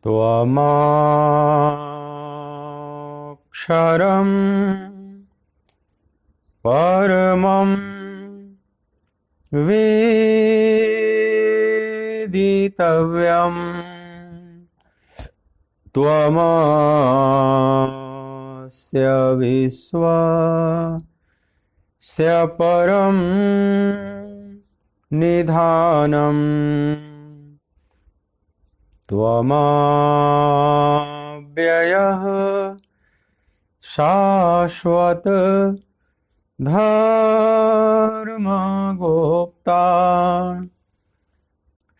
त्वमक्षरं परमं वेदितव्यं त्वमस्य विश्वस्य परं निधानम् त्वमव्ययः शाश्वत धर्मगोप्ता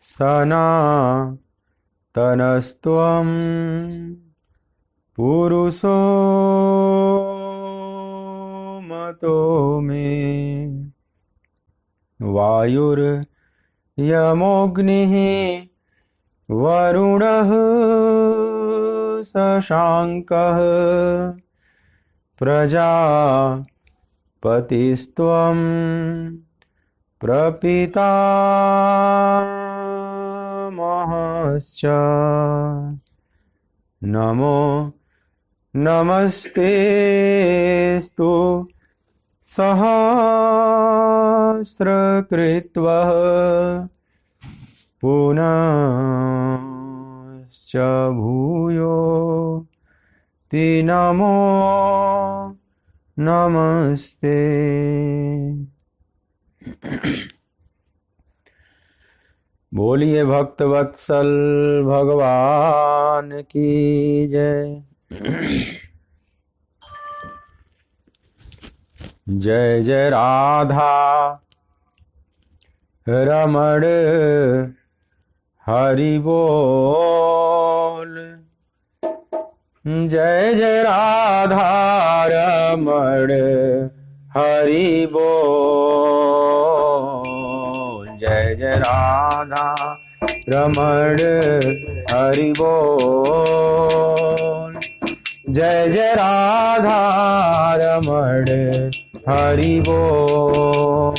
सनातनस्त्वं पुरुषो मतो मे वायुर्यमोऽग्निः वरुणः शशाङ्कः प्रजापतिस्त्वं प्रपितामहश्च नमो नमस्तेस्तु सहस्रकृत्वः पुनश्च भूयो ते नमो नमस्ते। बोलिए भक्तवत्सल भगवान की जय। जय जय राधा रमण हरि बोल। जय जय राधा रमण हरि बोल। जय जय राधा रमण हरि बोल। जय जय राधा रमण हरि बोल।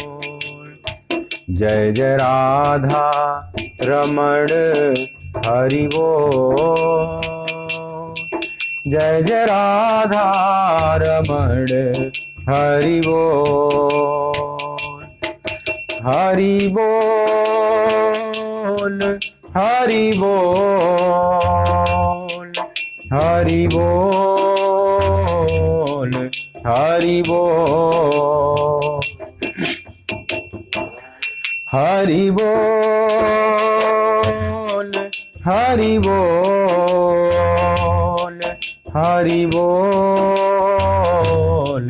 जय जय राधा रमण हरि बोल। जय जय राधा रमण हरि बोल। हरि बोल हरि बोल हरि बोल हरि बोल। हरि बोल हरि बोल हरि बोल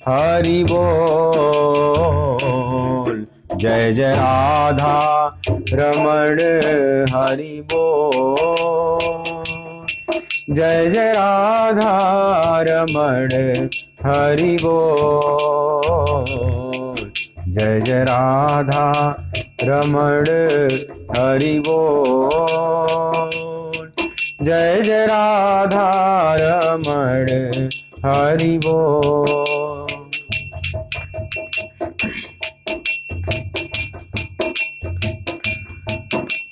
हरि बोल। जय जय राधा रमण हरि बोल। जय जय राधा रमण हरि बोल। जय जय राधा रमण हरि बोल। जय जय राधा रमण हरि बोल।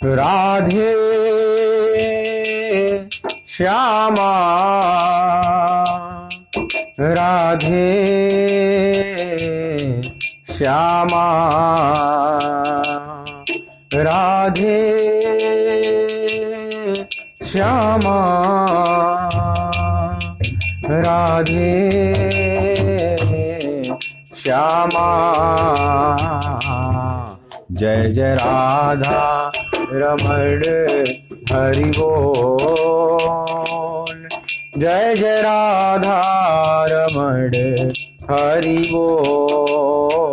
राधे श्यामा राधे श्यामा राधे श्यामा राधे श्यामा। जय जय राधा रमण हरि बोल। जय जय राधा रमण हरि बोल।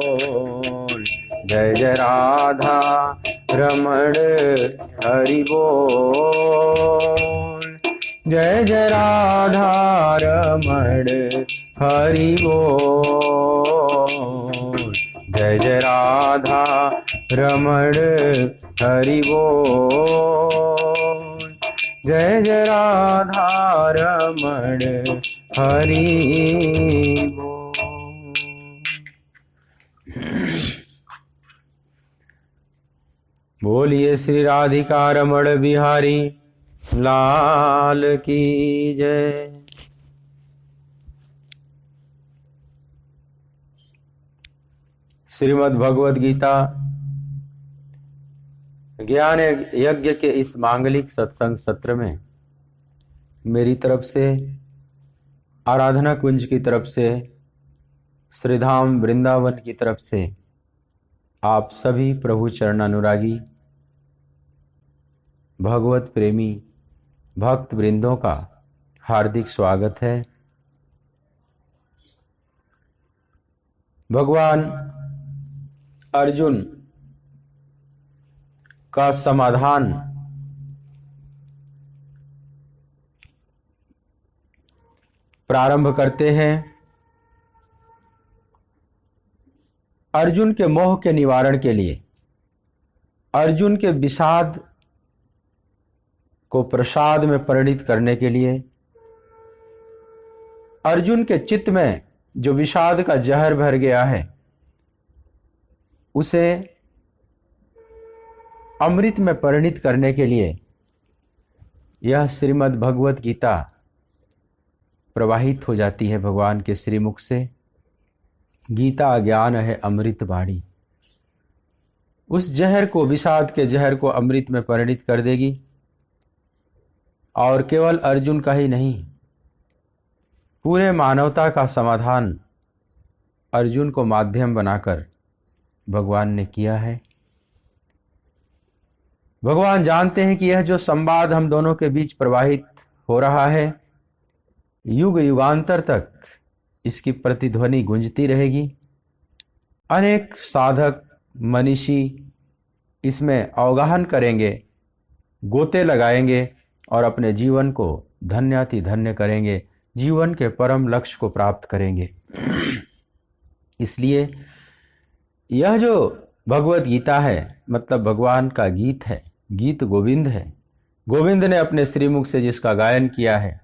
जय जय राधा रमण हरि बोल। जय जय राधा रमण हरि बोल। जय जय राधा रमण हरि बोल। जय जय राधा रमण हरि बोल। बोलिए श्री राधिका रमण बिहारी लाल की जय। श्रीमद् भगवद गीता ज्ञान यज्ञ के इस मांगलिक सत्संग सत्र में मेरी तरफ से, आराधना कुंज की तरफ से, श्रीधाम वृंदावन की तरफ से आप सभी प्रभु चरणानुरागी भगवत प्रेमी भक्त वृंदों का हार्दिक स्वागत है। भगवान अर्जुन का समाधान प्रारंभ करते हैं। अर्जुन के मोह के निवारण के लिए, अर्जुन के विषाद को प्रसाद में परिणित करने के लिए, अर्जुन के चित्त में जो विषाद का जहर भर गया है उसे अमृत में परिणित करने के लिए यह श्रीमद् भगवत गीता प्रवाहित हो जाती है भगवान के श्रीमुख से। गीता ज्ञान है अमृत बाणी, उस जहर को, विषाद के जहर को अमृत में परिणित कर देगी। और केवल अर्जुन का ही नहीं, पूरे मानवता का समाधान अर्जुन को माध्यम बनाकर भगवान ने किया है। भगवान जानते हैं कि यह जो संवाद हम दोनों के बीच प्रवाहित हो रहा है, युग युगांतर तक इसकी प्रतिध्वनि गूंजती रहेगी। अनेक साधक मनीषी इसमें अवगाहन करेंगे, गोते लगाएंगे और अपने जीवन को धन्याति धन्य करेंगे, जीवन के परम लक्ष्य को प्राप्त करेंगे। इसलिए यह जो भगवत गीता है, मतलब भगवान का गीत है, गीत गोविंद है। गोविंद ने अपने श्रीमुख से जिसका गायन किया है,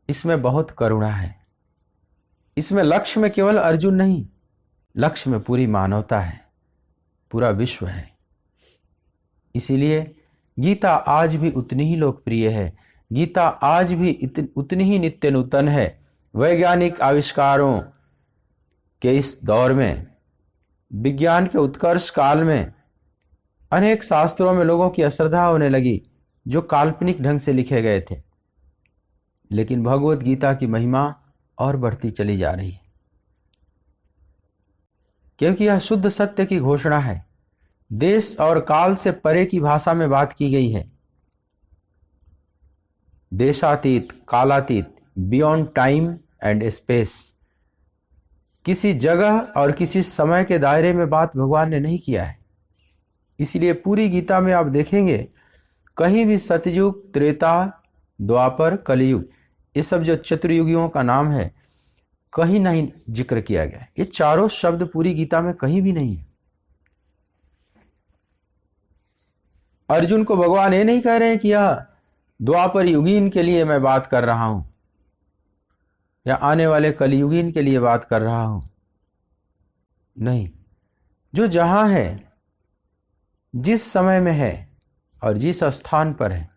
इसमें बहुत करुणा है। इसमें लक्ष्य में केवल अर्जुन नहीं, लक्ष्य में पूरी मानवता है, पूरा विश्व है। इसीलिए गीता आज भी उतनी ही लोकप्रिय है, गीता आज भी उतनी ही नित्य नूतन है। वैज्ञानिक आविष्कारों के इस दौर में, विज्ञान के उत्कर्ष काल में, अनेक शास्त्रों में लोगों की अश्रद्धा होने लगी जो काल्पनिक ढंग से लिखे गए थे। लेकिन भगवत गीता की महिमा और बढ़ती चली जा रही है, क्योंकि यह शुद्ध सत्य की घोषणा है। देश और काल से परे की भाषा में बात की गई है। देशातीत, कालातीत, बियॉन्ड टाइम एंड स्पेस, किसी जगह और किसी समय के दायरे में बात भगवान ने नहीं किया है। इसलिए पूरी गीता में आप देखेंगे कहीं भी सतयुग, त्रेता, द्वापर, कलयुग, ये सब जो चतुर्युगियों का नाम है, कहीं नहीं जिक्र किया गया। ये चारों शब्द पूरी गीता में कहीं भी नहीं है। अर्जुन को भगवान ये नहीं कह रहे हैं कि यह द्वापर युगीन के लिए मैं बात कर रहा हूं या आने वाले कलयुगीन के लिए बात कर रहा हूं। नहीं, जो जहां है, जिस समय में है और जिस स्थान पर है,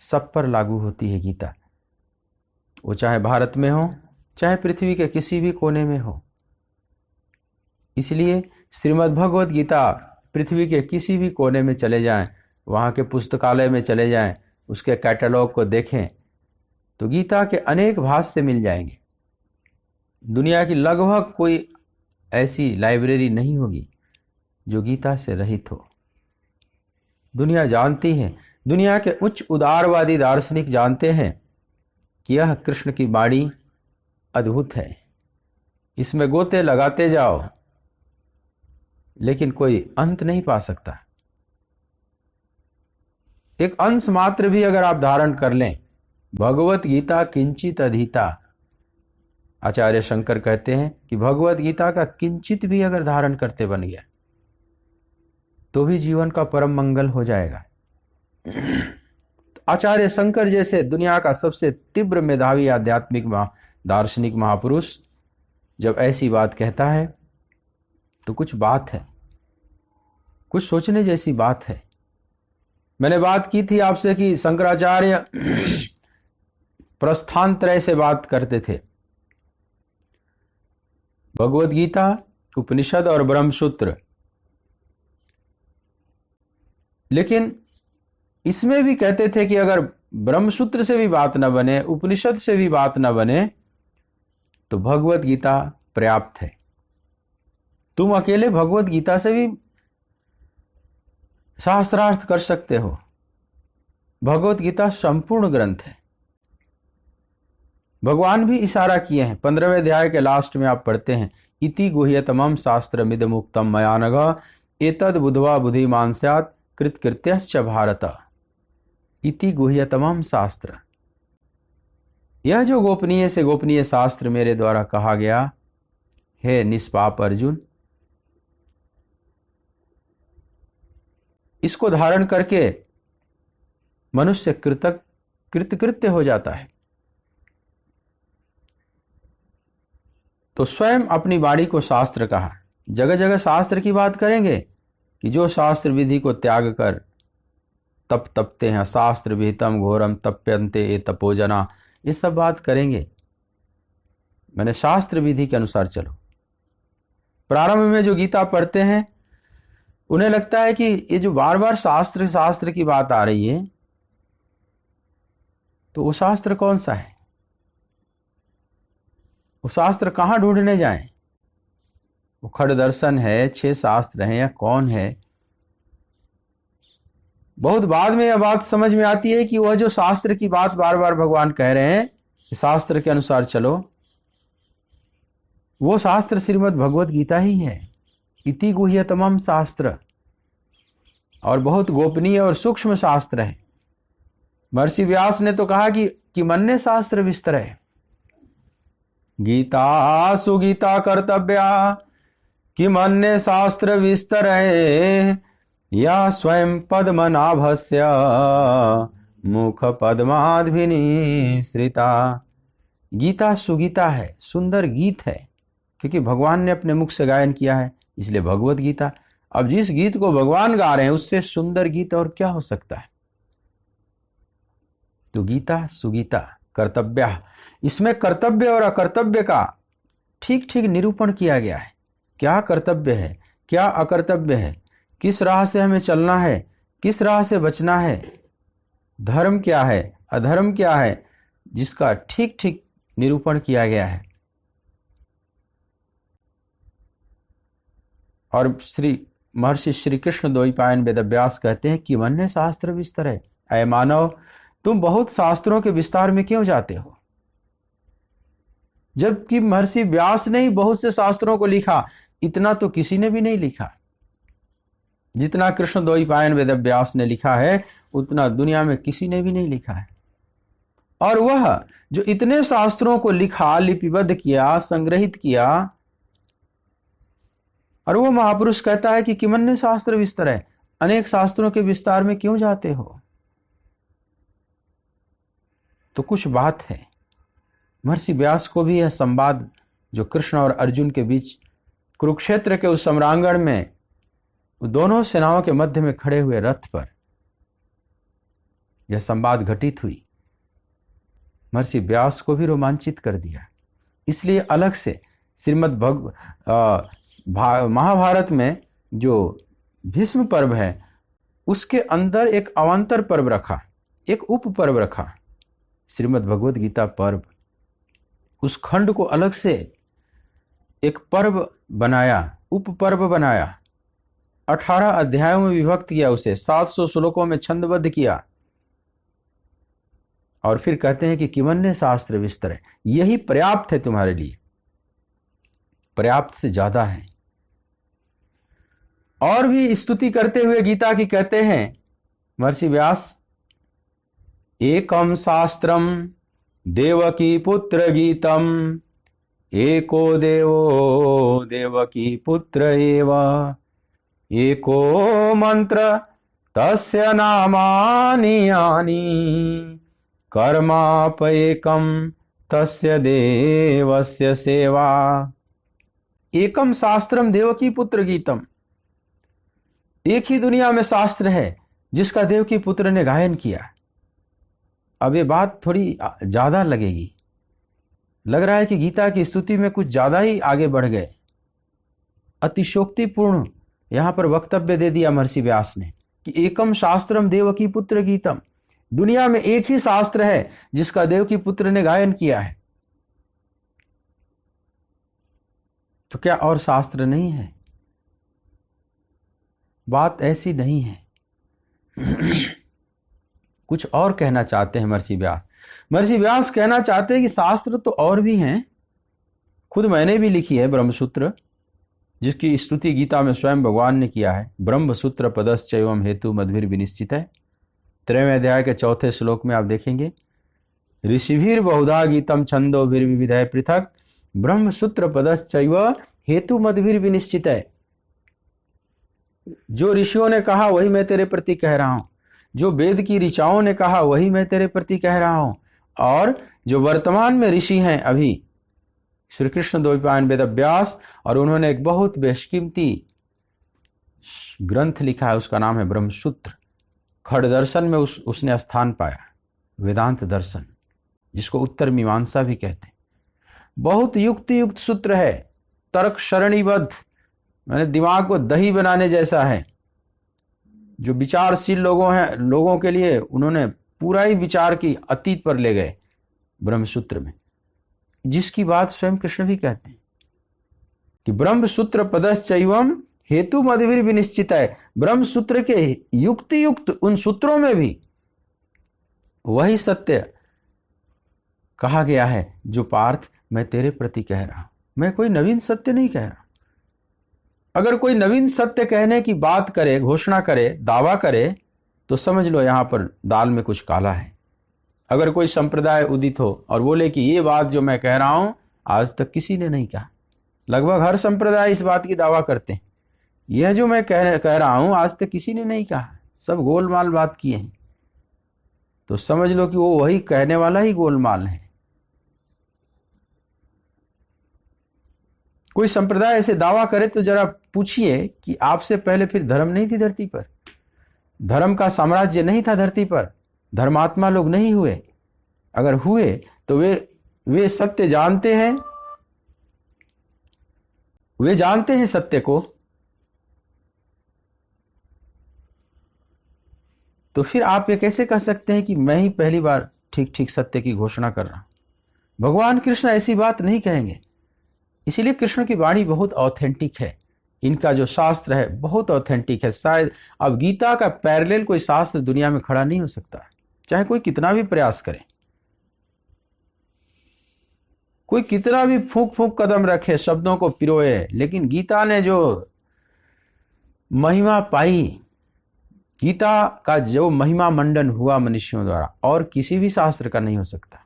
सब पर लागू होती है गीता। वो चाहे भारत में हो, चाहे पृथ्वी के किसी भी कोने में हो। इसलिए श्रीमद् भगवत गीता पृथ्वी के किसी भी कोने में चले जाएं, वहाँ के पुस्तकालय में चले जाएं, उसके कैटलॉग को देखें तो गीता के अनेक भाष्य मिल जाएंगे। दुनिया की लगभग कोई ऐसी लाइब्रेरी नहीं होगी जो गीता से रहित हो। दुनिया जानती है, दुनिया के उच्च उदारवादी दार्शनिक जानते हैं कि यह कृष्ण की वाणी अद्भुत है। इसमें गोते लगाते जाओ लेकिन कोई अंत नहीं पा सकता। एक अंश मात्र भी अगर आप धारण कर लें, भगवत गीता किंचित अधीता, आचार्य शंकर कहते हैं कि भगवत गीता का किंचित भी अगर धारण करते बन गया तो भी जीवन का परम मंगल हो जाएगा। आचार्य शंकर जैसे दुनिया का सबसे तीव्र मेधावी आध्यात्मिक दार्शनिक महापुरुष जब ऐसी बात कहता है तो कुछ बात है, कुछ सोचने जैसी बात है। मैंने बात की थी आपसे कि शंकराचार्य प्रस्थानत्रय से बात करते थे, भगवत गीता, उपनिषद और ब्रह्मसूत्र। लेकिन इसमें भी कहते थे कि अगर ब्रह्मसूत्र से भी बात न बने, उपनिषद से भी बात न बने, तो भगवत गीता पर्याप्त है। तुम अकेले भगवत गीता से भी शास्त्रार्थ कर सकते हो। भगवत गीता संपूर्ण ग्रंथ है। भगवान भी इशारा किए हैं, 15वें अध्याय के लास्ट में आप पढ़ते हैं, इति गुह्यतमं शास्त्रमिदमुक्तं मया नघ एतद् बुद्ध्वा बुद्धिमान् स्यात् कृतकृत्यश्च भारत। इति गुह्यतमं शास्त्र, यह जो गोपनीय से गोपनीय शास्त्र मेरे द्वारा कहा गया है निष्पाप अर्जुन, इसको धारण करके मनुष्य कृतकृत्य हो जाता है। तो स्वयं अपनी वाणी को शास्त्र कहा। जगह जगह शास्त्र की बात करेंगे कि जो शास्त्र विधि को त्याग कर तप तपते हैं, शास्त्र विहितम घोरम तप्यन्ते ये तपोजना, ये सब बात करेंगे। मैंने शास्त्र विधि के अनुसार चलो। प्रारंभ में जो गीता पढ़ते हैं उन्हें लगता है कि ये जो बार बार शास्त्र की बात आ रही है, तो वो शास्त्र कौन सा है, वो शास्त्र कहां ढूंढने जाएं? वो खड़ दर्शन है, 6 शास्त्र हैं, या कौन है? बहुत बाद में यह बात समझ में आती है कि वह जो शास्त्र की बात बार बार भगवान कह रहे हैं, शास्त्र के अनुसार चलो, वो शास्त्र श्रीमद् भगवत गीता ही है। इति गुह्यतमं शास्त्र, और बहुत गोपनीय और सूक्ष्म शास्त्र है। महर्षि व्यास ने तो कहा कि मन्ने शास्त्र विस्तर है। गीता सुगीता कर्तव्या कि मन्ने शास्त्र विस्तर है, या स्वयं पद्मनाभस्य मुख पद्माद्भिनिसृता। गीता सुगीता है, सुंदर गीत है, क्योंकि भगवान ने अपने मुख से गायन किया है, इसलिए भगवत गीता। अब जिस गीत को भगवान गा रहे हैं उससे सुंदर गीत और क्या हो सकता है? तो गीता सुगीता कर्तव्य, इसमें कर्तव्य और अकर्तव्य का ठीक ठीक निरूपण किया गया है। क्या कर्तव्य है, क्या अकर्तव्य है, किस राह से हमें चलना है, किस राह से बचना है, धर्म क्या है, अधर्म क्या है, जिसका ठीक ठीक निरूपण किया गया है। और महर्षि श्री कृष्ण द्वैपायन वेदव्यास कहते हैं कि मन्ने शास्त्र विस्तर है। ऐ मानव, तुम बहुत शास्त्रों के विस्तार में क्यों जाते हो? जबकि महर्षि व्यास ने ही बहुत से शास्त्रों को लिखा, इतना तो किसी ने भी नहीं लिखा। जितना कृष्ण द्वैपायन वेदव्यास ने लिखा है उतना दुनिया में किसी ने भी नहीं लिखा है। और वह जो इतने शास्त्रों को लिखा, लिपिबद्ध किया, संग्रहित किया, और वो महापुरुष कहता है कि किमन्ने शास्त्र विस्तर है, अनेक शास्त्रों के विस्तार में क्यों जाते हो? तो कुछ बात है। महर्षि व्यास को भी यह संवाद जो कृष्ण और अर्जुन के बीच कुरुक्षेत्र के उस सम्रांगण में दोनों सेनाओं के मध्य में खड़े हुए रथ पर यह संवाद घटित हुई, महर्षि व्यास को भी रोमांचित कर दिया। इसलिए अलग से श्रीमद् महाभारत में जो भीष्म पर्व है उसके अंदर एक अवांतर पर्व रखा, एक उप पर्व रखा, श्रीमद् भगवत गीता पर्व। उस खंड को अलग से एक पर्व बनाया, उप पर्व बनाया, 18 अध्यायों में विभक्त किया, उसे 700 श्लोकों में छंदबद्ध किया, और फिर कहते हैं कि किमन्ने शास्त्र विस्तर है, यही पर्याप्त है तुम्हारे लिए, पर्याप्त से ज्यादा है। और भी स्तुति करते हुए गीता की कहते हैं महर्षि व्यास, एकम शास्त्रम देवकी पुत्र गीतम, एको देवो देवकी पुत्र एव, एको मंत्र तस्य नामानि यानि, कर्मापएकम तस्य देवस्य सेवा। एकम शास्त्रम देवकी पुत्र गीतम, एक ही दुनिया में शास्त्र है जिसका देवकी पुत्र ने गायन किया। अब ये बात थोड़ी ज्यादा लगेगी, लग रहा है कि गीता की स्तुति में कुछ ज्यादा ही आगे बढ़ गए। अतिशोक्तिपूर्ण यहां पर वक्तव्य दे दिया महर्षि व्यास ने कि एकम शास्त्रम देवकी पुत्र गीतम, दुनिया में एक ही शास्त्र है जिसका देवकी पुत्र ने गायन किया है। तो क्या और शास्त्र नहीं है? बात ऐसी नहीं है। कुछ और कहना चाहते हैं महर्षि व्यास। महर्षि व्यास कहना चाहते हैं कि शास्त्र तो और भी हैं, खुद मैंने भी लिखी है ब्रह्मसूत्र, जिसकी स्तुति गीता में स्वयं भगवान ने किया है। ब्रह्मसूत्र पदश्चैवम हेतु मध्विर विनिश्चित है। 3वें अध्याय के 4थे श्लोक में आप देखेंगे, ऋषिभिर बहुधा गीतम छंदोभिर विविधय पृथक ब्रह्मसूत्र पदश्चैव हेतु मध्विर विनिश्चित है। जो ऋषियों ने कहा वही मैं तेरे प्रति कह रहा हूं, जो वेद की ऋचाओं ने कहा वही मैं तेरे प्रति कह रहा हूं, और जो वर्तमान में ऋषि हैं अभी श्री कृष्ण द्वैपायन वेदव्यास, और उन्होंने एक बहुत बेशकीमती ग्रंथ लिखा है, उसका नाम है ब्रह्मसूत्र। खड़ दर्शन में उसने स्थान पाया, वेदांत दर्शन, जिसको उत्तर मीमांसा भी कहते हैं। बहुत युक्त सूत्र है, तर्क सरणीबद्ध, मैंने दिमाग को दही बनाने जैसा है। जो विचारशील लोगों के लिए उन्होंने पूरा ही विचार की अतीत पर ले गए ब्रह्मसूत्र में, जिसकी बात स्वयं कृष्ण भी कहते हैं कि ब्रह्मसूत्र पदश्चैवम हेतु मध्विर विनिश्चित है। ब्रह्मसूत्र के युक्त उन सूत्रों में भी वही सत्य कहा गया है जो पार्थ मैं तेरे प्रति कह रहा हूं। मैं कोई नवीन सत्य नहीं कह रहा। अगर कोई नवीन सत्य कहने की बात करे, घोषणा करे, दावा करे, तो समझ लो यहां पर दाल में कुछ काला है। अगर कोई संप्रदाय उदित हो और बोले कि ये बात जो मैं कह रहा हूं आज तक किसी ने नहीं कहा, लगभग हर संप्रदाय इस बात की दावा करते हैं, यह जो मैं कह रहा हूं आज तक किसी ने नहीं कहा, सब गोलमाल बात किए हैं, तो समझ लो कि वो वही कहने वाला ही गोलमाल है। कोई संप्रदाय ऐसे दावा करे तो जरा पूछिए कि आपसे पहले फिर धर्म नहीं थी धरती पर, धर्म का साम्राज्य नहीं था धरती पर, धर्मात्मा लोग नहीं हुए। अगर हुए तो वे सत्य जानते हैं, वे जानते हैं सत्य को, तो फिर आप ये कैसे कह सकते हैं कि मैं ही पहली बार ठीक सत्य की घोषणा कर रहा हूं? भगवान कृष्ण ऐसी बात नहीं कहेंगे। इसीलिए कृष्ण की वाणी बहुत ऑथेंटिक है, इनका जो शास्त्र है बहुत ऑथेंटिक है। शायद अब गीता का पैरेलल कोई शास्त्र दुनिया में खड़ा नहीं हो सकता, चाहे कोई कितना भी प्रयास करे, कोई कितना भी फूंक कदम रखे, शब्दों को पिरोए, लेकिन गीता ने जो महिमा पाई, गीता का जो महिमा मंडन हुआ मनुष्यों द्वारा, और किसी भी शास्त्र का नहीं हो सकता।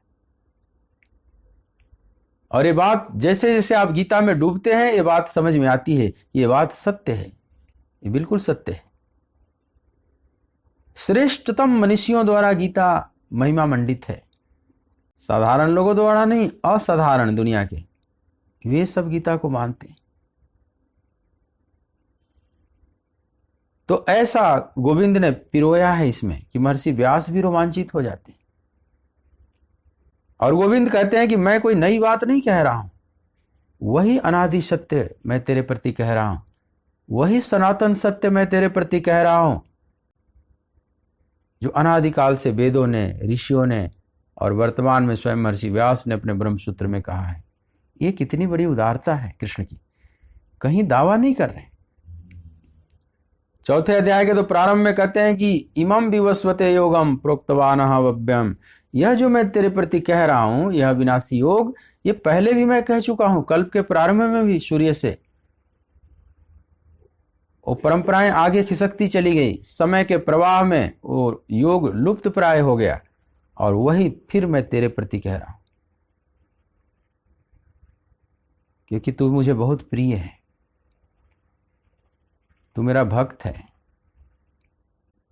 और ये बात जैसे जैसे आप गीता में डूबते हैं ये बात समझ में आती है, ये बात सत्य है, ये बिल्कुल सत्य है। श्रेष्ठतम मनुष्यों द्वारा गीता महिमा मंडित है, साधारण लोगों द्वारा नहीं, असाधारण दुनिया के वे सब गीता को मानते हैं। तो ऐसा गोविंद ने पिरोया है इसमें कि महर्षि व्यास भी रोमांचित हो जाते हैं। और गोविंद कहते हैं कि मैं कोई नई बात नहीं कह रहा हूं, वही अनादि सत्य मैं तेरे प्रति कह रहा हूं, वही सनातन सत्य मैं तेरे प्रति कह रहा हूं, जो अनादिकाल से वेदों ने, ऋषियों ने और वर्तमान में स्वयं महर्षि व्यास ने अपने ब्रह्मसूत्र में कहा है। ये कितनी बड़ी उदारता है कृष्ण की, कहीं दावा नहीं कर रहे। 4थे अध्याय के तो प्रारंभ में कहते हैं कि इमं विवस्वते योगम प्रोक्तवानः वव्यम, यह जो मैं तेरे प्रति कह रहा हूं यह विनाशी योग, ये पहले भी मैं कह चुका हूं, कल्प के प्रारंभ में भी सूर्य से। वो परंपराएं आगे खिसकती चली गई, समय के प्रवाह में वो योग लुप्त प्राय हो गया, और वही फिर मैं तेरे प्रति कह रहा हूं, क्योंकि तू मुझे बहुत प्रिय है, तू मेरा भक्त है,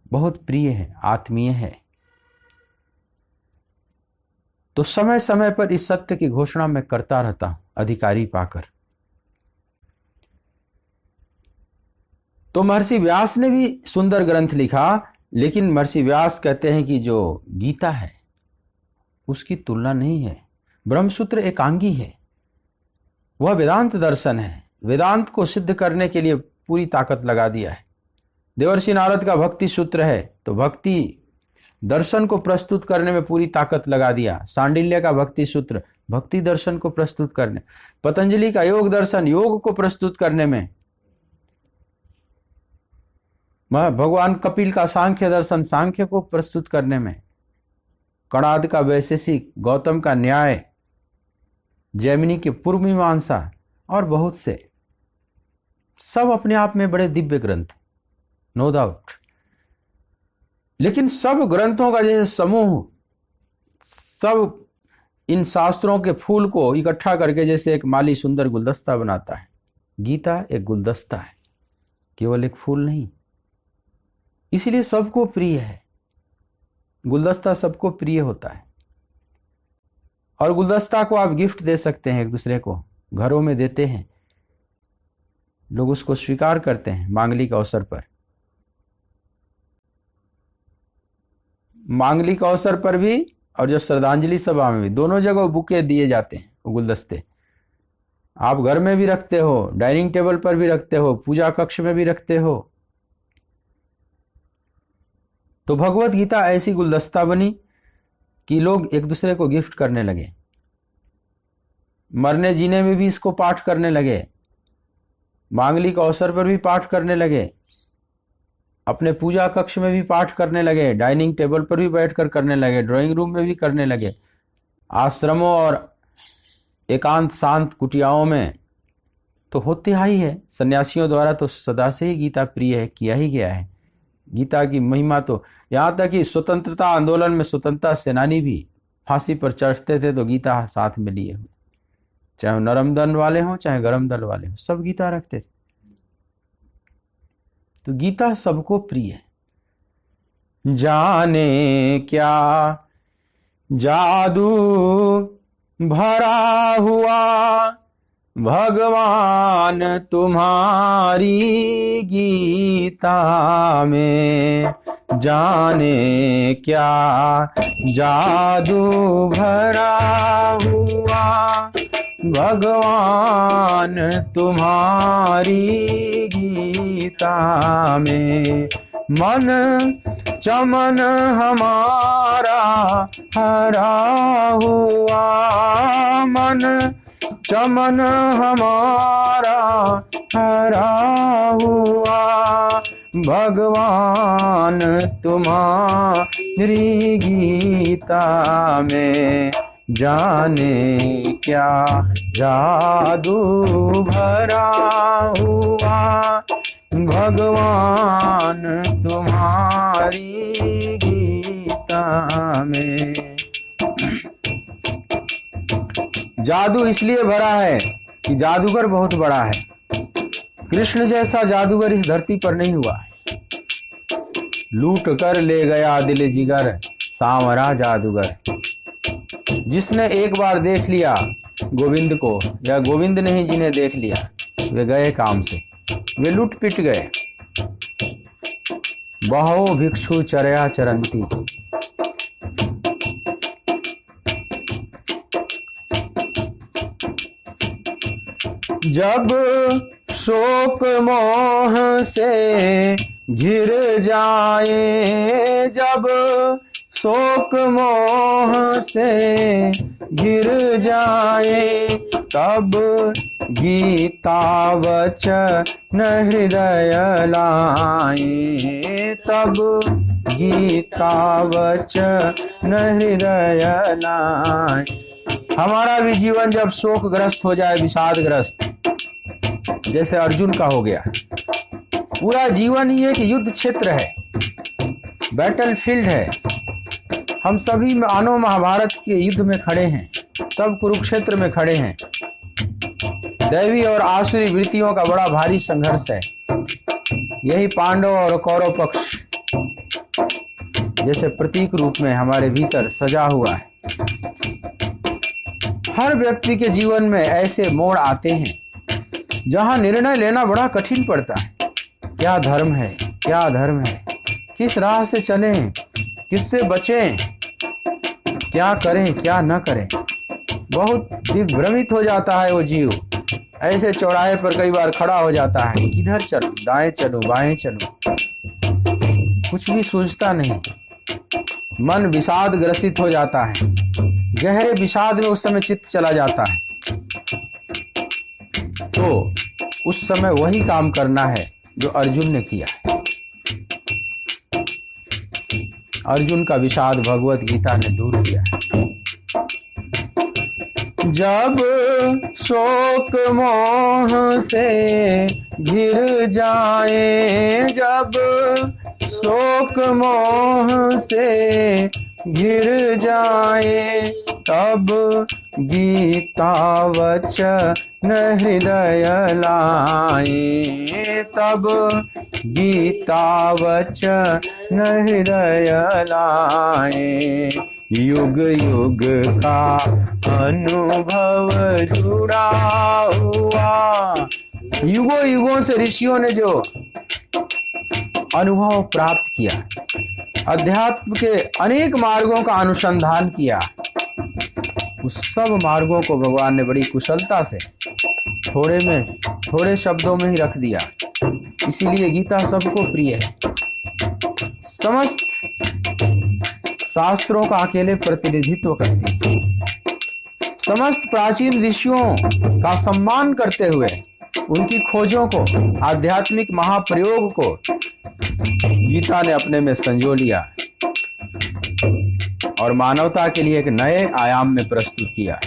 बहुत प्रिय है, आत्मीय है। तो समय समय पर इस सत्य की घोषणा मैं करता रहता हूं अधिकारी पाकर। तो महर्षि व्यास ने भी सुंदर ग्रंथ लिखा लेकिन महर्षि व्यास कहते हैं कि जो गीता है उसकी तुलना नहीं है। ब्रह्मसूत्र एकांगी है, वह वेदांत दर्शन है। वेदांत को सिद्ध करने के लिए पूरी ताकत लगा दिया है। देवर्षि नारद का भक्ति सूत्र है तो भक्ति दर्शन को प्रस्तुत करने में पूरी ताकत लगा दिया। सांडिल्य का भक्ति सूत्र भक्ति दर्शन को प्रस्तुत करने, पतंजलि का योग दर्शन योग को प्रस्तुत करने में, भगवान कपिल का सांख्य दर्शन सांख्य को प्रस्तुत करने में, कणाद का वैशेषिक, गौतम का न्याय, जैमिनी के पूर्व मीमांसा और बहुत से, सब अपने आप में बड़े दिव्य ग्रंथ, नो डाउट। लेकिन सब ग्रंथों का जैसे समूह, सब इन शास्त्रों के फूल को इकट्ठा करके जैसे एक माली सुंदर गुलदस्ता बनाता है, गीता एक गुलदस्ता है, केवल एक फूल नहीं। इसलिए सबको प्रिय है। गुलदस्ता सबको प्रिय होता है और गुलदस्ता को आप गिफ्ट दे सकते हैं, एक दूसरे को घरों में देते हैं, लोग उसको स्वीकार करते हैं मांगलिक अवसर पर। मांगलिक अवसर पर भी और जो श्रद्धांजलि सभा में भी, दोनों जगह बुके दिए जाते हैं वो गुलदस्ते। आप घर में भी रखते हो, डाइनिंग टेबल पर भी रखते हो, पूजा कक्ष में भी रखते हो। तो भगवत गीता ऐसी गुलदस्ता बनी कि लोग एक दूसरे को गिफ्ट करने लगे, मरने जीने में भी इसको पाठ करने लगे, मांगलिक अवसर पर भी पाठ करने लगे, अपने पूजा कक्ष में भी पाठ करने लगे, डाइनिंग टेबल पर भी बैठकर करने लगे, ड्राइंग रूम में भी करने लगे, आश्रमों और एकांत शांत कुटियाओं में तो होते ही है। सन्यासियों द्वारा तो सदा से ही गीता प्रिय है, किया ही गया है। गीता की महिमा तो यहाँ तक कि स्वतंत्रता आंदोलन में स्वतंत्रता सेनानी भी फांसी पर चढ़ते थे तो गीता साथ में लिए हुए, चाहे नरम दल वाले हों चाहे गरम दल वाले हों, सब गीता रखते थे। तो गीता सबको प्रिय है। जाने क्या जादू भरा हुआ भगवान तुम्हारी गीता में, जाने क्या जादू भरा हुआ भगवान तुम्हारी गीता में। मन चमन हमारा हरा हुआ, मन चमन हमारा हरा हुआ भगवान तुम्हारी गीता में। जाने क्या जादू भरा हुआ भगवान तुम्हारी गीता में। जादू इसलिए भरा है कि जादूगर बहुत बड़ा है। कृष्ण जैसा जादूगर इस धरती पर नहीं हुआ है। लूट कर ले गया दिल जिगर सांवरा जादूगर। जिसने एक बार देख लिया गोविंद को, या गोविंद ने ही जिन्हें देख लिया, वे गए काम से, वे लूट पिट गए। बहो भिक्षु चरया चरंती। जब शोक मोह से घिर जाए, जब शोक मोह से घिर जाए, तब गीता वचन हृदय लाए, तब गीता वचन हृदय लाए। हमारा भी जीवन जब शोकग्रस्त हो जाए, विषादग्रस्त, जैसे अर्जुन का हो गया, पूरा जीवन ही एक युद्ध क्षेत्र है, बैटल फील्ड है। हम सभी मानव महाभारत के युद्ध में खड़े हैं, सब कुरुक्षेत्र में खड़े हैं। दैवी और आसुरी वृत्तियों का बड़ा भारी संघर्ष है। यही पांडव और कौरव पक्ष जैसे प्रतीक रूप में हमारे भीतर सजा हुआ है। हर व्यक्ति के जीवन में ऐसे मोड़ आते हैं जहां निर्णय लेना बड़ा कठिन पड़ता है। क्या धर्म है, क्या अधर्म है, किस राह से चलें, किससे बचें, क्या करें क्या न करें। बहुत दिग्भ्रमित हो जाता है वो जीव। ऐसे चौराहे पर कई बार खड़ा हो जाता है, किधर चलूं, दाएं चलूं बाएं चलूं, कुछ भी सोचता नहीं। मन विषाद ग्रसित हो जाता है, गहरे विषाद में उस समय चित्त चला जाता है। तो उस समय वही काम करना है जो अर्जुन ने किया है। अर्जुन का विषाद भगवत गीता ने दूर किया है। जब शोक मोह से घिर जाए, जब शोक मोह से घिर जाए, तब गीता वचन हृदय लाए, तब गीता वचन हृदय लाए। युग युग का अनुभव जुड़ा हुआ, युगों युगों से ऋषियों ने जो अनुभव प्राप्त किया, अध्यात्म के अनेक मार्गों का अनुसंधान किया, उस सब मार्गों को भगवान ने बड़ी कुशलता से थोड़े शब्दों में ही रख दिया। इसीलिए गीता सबको प्रिय है। समस्त शास्त्रों का अकेले प्रतिनिधित्व करती है। समस्त प्राचीन ऋषियों का सम्मान करते हुए उनकी खोजों को, आध्यात्मिक महाप्रयोग को गीता ने अपने में संजो लिया और मानवता के लिए एक नए आयाम में प्रस्तुत किया।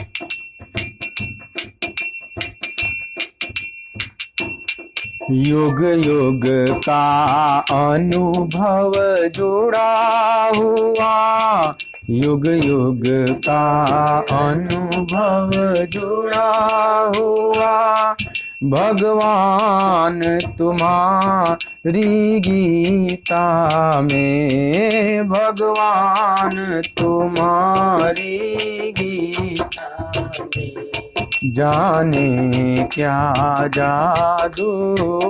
युग युग का अनुभव जुड़ा हुआ, युग युग का अनुभव जुड़ा हुआ, भगवान तुम्हारी गीता में, भगवान तुम्हारी गीता में, जाने क्या जादू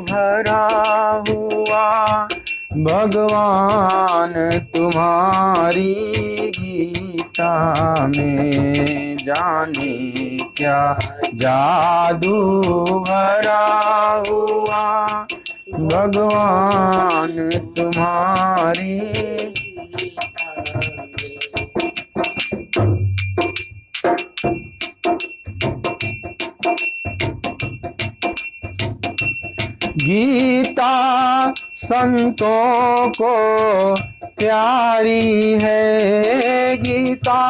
भरा हुआ, भगवान तुम्हारी गीता में, जाने क्या जादू भरा हुआ, भगवान तुम्हारी गीता में। गीता संतों को प्यारी है, गीता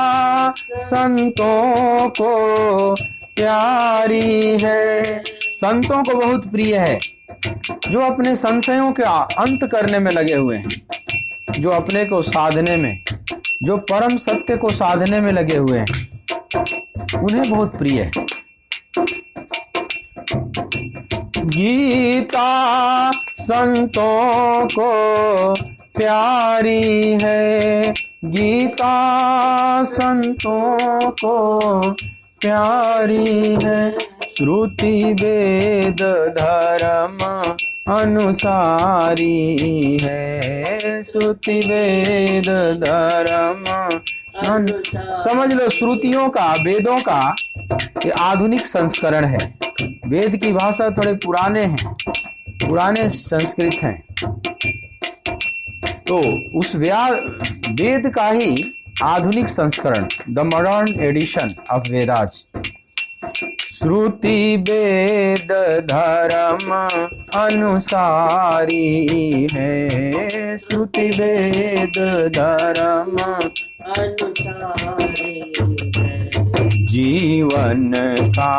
संतों को प्यारी है, संतों को बहुत प्रिय है, जो अपने संशयों के अंत करने में लगे हुए हैं, जो अपने को साधने में, जो परम सत्य को साधने में लगे हुए हैं, उन्हें बहुत प्रिय है। गीता संतों को प्यारी है, गीता संतों को प्यारी है, श्रुति वेद धर्म अनुसारी है, श्रुति वेद धर्म समझ लो, श्रुतियों का, वेदों का ये आधुनिक संस्करण है। वेद की भाषा थोड़े पुराने हैं, पुराने संस्कृत हैं, तो उस वेद का ही आधुनिक संस्करण, the modern edition of Vedas. श्रुति वेद धर्म अनुसारी है, श्रुति वेद धर्म अनुसारी है, जीवन का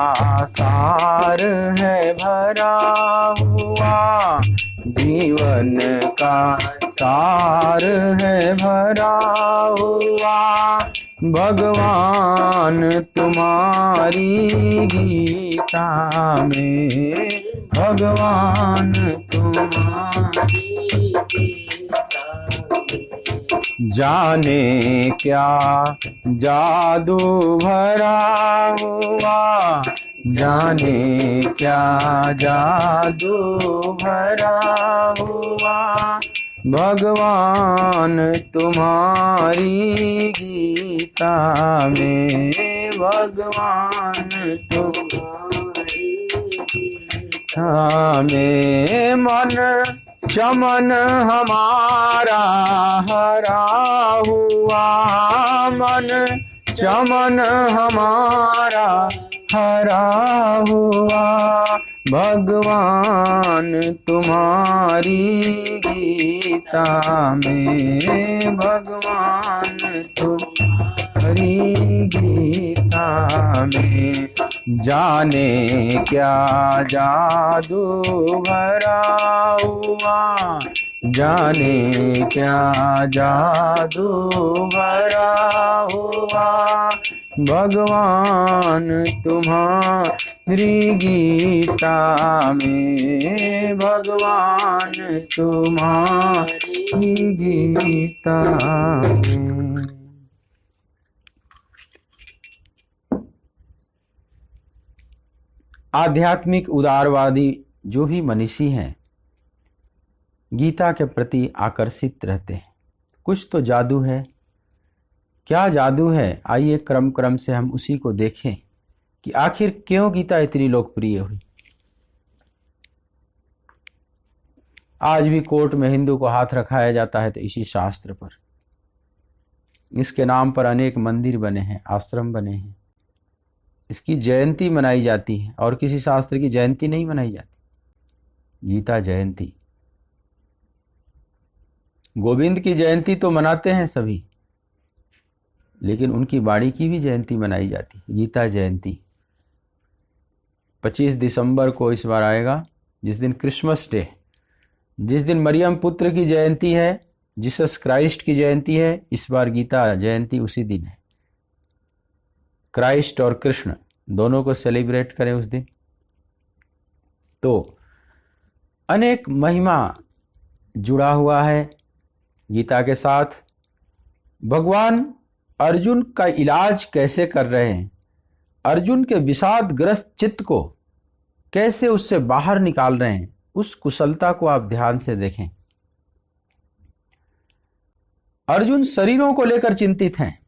सार है भरा हुआ, जीवन का सार है भरा हुआ, भगवान तुम्हारी गीता में, भगवान तुम्हारी गीता में, जाने क्या जादू भरा हुआ, जाने क्या जादू भरा हुआ, भगवान तुम्हारी गीता में, भगवान तुम्हारी गीता में, मन चमन हमारा हरा हुआ, मन चमन हमारा हरा हुआ, भगवान तुम्हारी गीता में, भगवान तुम्हारी गीता में, जाने क्या जादू भरा हुआ, जाने क्या जादू भरा हुआ, भगवान तुम्हारी गीता में, भगवान तुम्हारी गीता में। आध्यात्मिक उदारवादी जो भी मनीषी हैं गीता के प्रति आकर्षित रहते हैं। कुछ तो जादू है। क्या जादू है? आइए क्रम क्रम से हम उसी को देखें कि आखिर क्यों गीता इतनी लोकप्रिय हुई। आज भी कोर्ट में हिंदू को हाथ रखाया जाता है तो इसी शास्त्र पर। इसके नाम पर अनेक मंदिर बने हैं, आश्रम बने हैं, इसकी जयंती मनाई जाती है। और किसी शास्त्र की जयंती नहीं मनाई जाती, गीता जयंती। गोविंद की जयंती तो मनाते हैं सभी, लेकिन उनकी वाणी की भी जयंती मनाई जाती है, गीता जयंती। 25 दिसंबर को इस बार आएगा, जिस दिन क्रिसमस डे, जिस दिन मरियम पुत्र की जयंती है, जीसस क्राइस्ट की जयंती है, इस बार गीता जयंती उसी दिन है। क्राइस्ट और कृष्ण दोनों को सेलिब्रेट करें उस दिन। तो अनेक महिमा जुड़ा हुआ है गीता के साथ। भगवान अर्जुन का इलाज कैसे कर रहे हैं, अर्जुन के विषादग्रस्त चित्त को कैसे उससे बाहर निकाल रहे हैं, उस कुशलता को आप ध्यान से देखें। अर्जुन शरीरों को लेकर चिंतित हैं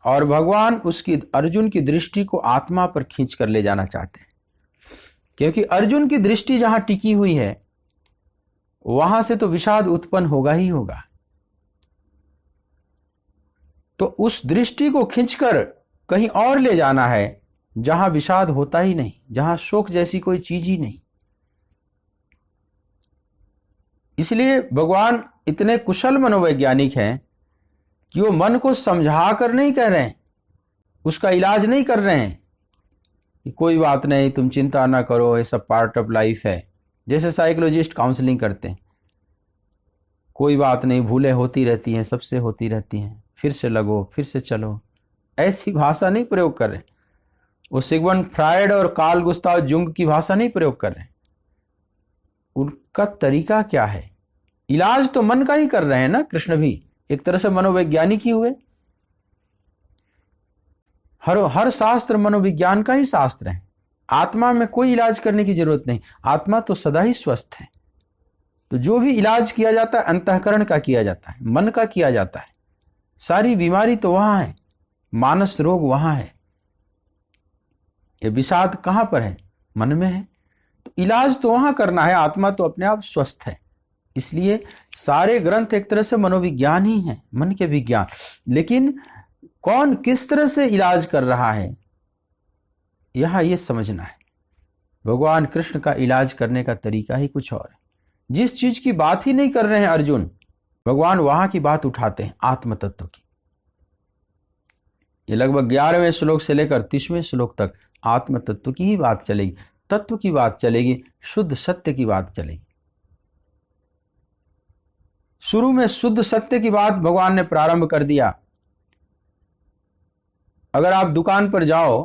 और भगवान उसकी अर्जुन की दृष्टि को आत्मा पर खींच कर ले जाना चाहते हैं, क्योंकि अर्जुन की दृष्टि जहां टिकी हुई है वहां से तो विषाद उत्पन्न होगा ही होगा। तो उस दृष्टि को खींचकर कहीं और ले जाना है जहां विषाद होता ही नहीं, जहां शोक जैसी कोई चीज ही नहीं। इसलिए भगवान इतने कुशल मनोवैज्ञानिक हैं कि वो मन को समझा कर नहीं कह रहे हैं, उसका इलाज नहीं कर रहे हैं कि कोई बात नहीं, तुम चिंता ना करो, ये सब पार्ट ऑफ लाइफ है। जैसे साइकोलॉजिस्ट काउंसलिंग करते हैं, कोई बात नहीं, भूलें होती रहती हैं, सबसे होती रहती हैं, फिर से लगो, फिर से चलो। ऐसी भाषा नहीं प्रयोग कर रहे। वो सिगमंड फ्रायड और कार्ल गुस्ताव जुंग की भाषा नहीं प्रयोग कर रहे। उनका तरीका क्या है? इलाज तो मन का ही कर रहे हैं ना। कृष्ण भी एक तरह से मनोवैज्ञानिक ही हुए। हर शास्त्र मनोविज्ञान का ही शास्त्र है। आत्मा में कोई इलाज करने की जरूरत नहीं, आत्मा तो सदा ही स्वस्थ है। तो जो भी इलाज किया जाता है अंतःकरण का किया जाता है, मन का किया जाता है। सारी बीमारी तो वहां है, मानस रोग वहां है, ये विषाद कहां पर है? मन में है। तो इलाज तो वहां करना है, आत्मा तो अपने आप स्वस्थ है। इसलिए सारे ग्रंथ एक तरह से मनोविज्ञान ही है, मन के विज्ञान। लेकिन कौन किस तरह से इलाज कर रहा है, यहां यह समझना है। भगवान कृष्ण का इलाज करने का तरीका ही कुछ और है। जिस चीज की बात ही नहीं कर रहे हैं अर्जुन, भगवान वहां की बात उठाते हैं, आत्म तत्व की। ये लगभग 11वें श्लोक से लेकर 30वें श्लोक तक आत्म तत्व की ही बात चलेगी, तत्व की बात चलेगी, शुद्ध सत्य की बात चलेगी। शुरू में शुद्ध सत्य की बात भगवान ने प्रारंभ कर दिया। अगर आप दुकान पर जाओ,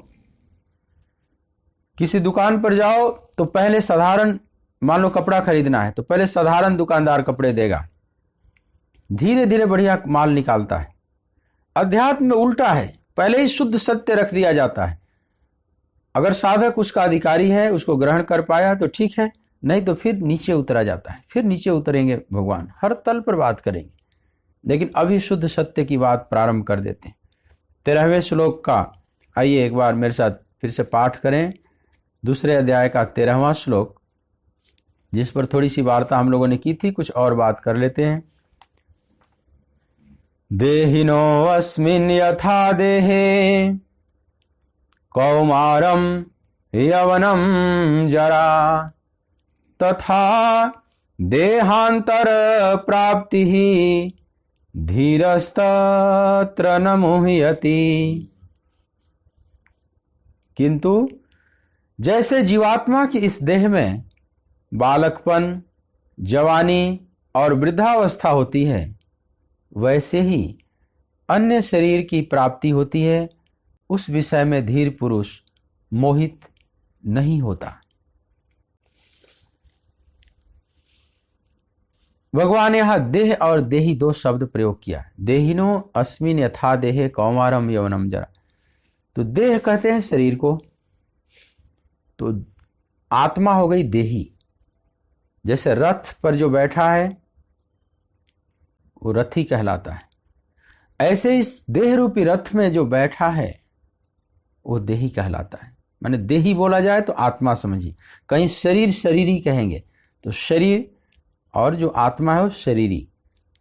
किसी दुकान पर जाओ तो पहले साधारण, मान लो कपड़ा खरीदना है तो पहले साधारण दुकानदार कपड़े देगा, धीरे धीरे बढ़िया माल निकालता है। अध्यात्म में उल्टा है, पहले ही शुद्ध सत्य रख दिया जाता है। अगर साधक उसका अधिकारी है, उसको ग्रहण कर पाया तो ठीक है, नहीं तो फिर नीचे उतरा जाता है, फिर नीचे उतरेंगे भगवान, हर तल पर बात करेंगे। लेकिन अभी शुद्ध सत्य की बात प्रारंभ कर देते हैं। 13वें श्लोक का आइए एक बार मेरे साथ फिर से पाठ करें। दूसरे अध्याय का 13वां श्लोक, जिस पर थोड़ी सी वार्ता हम लोगों ने की थी, कुछ और बात कर लेते हैं। देहिनो अस्मिन् यथा देहे कौमारम यवनम जरा तथा देहांतर प्राप्ति धीरस्तत्र न मुह्यति। किंतु जैसे जीवात्मा की इस देह में बालकपन, जवानी और वृद्धावस्था होती है, वैसे ही अन्य शरीर की प्राप्ति होती है, उस विषय में धीर पुरुष मोहित नहीं होता। भगवान यहां देह और देही दो शब्द प्रयोग किया। देहिनो अस्मिन् यथा देहे कौमारम यवनम जरा। तो देह कहते हैं शरीर को, तो आत्मा हो गई देही। जैसे रथ पर जो बैठा है वो रथी कहलाता है, ऐसे इस देह रूपी रथ में जो बैठा है वो देही कहलाता है। माने देही बोला जाए तो आत्मा समझिए, कहीं शरीर शरीरी कहेंगे तो शरीर, और जो आत्मा है वो शरीरी।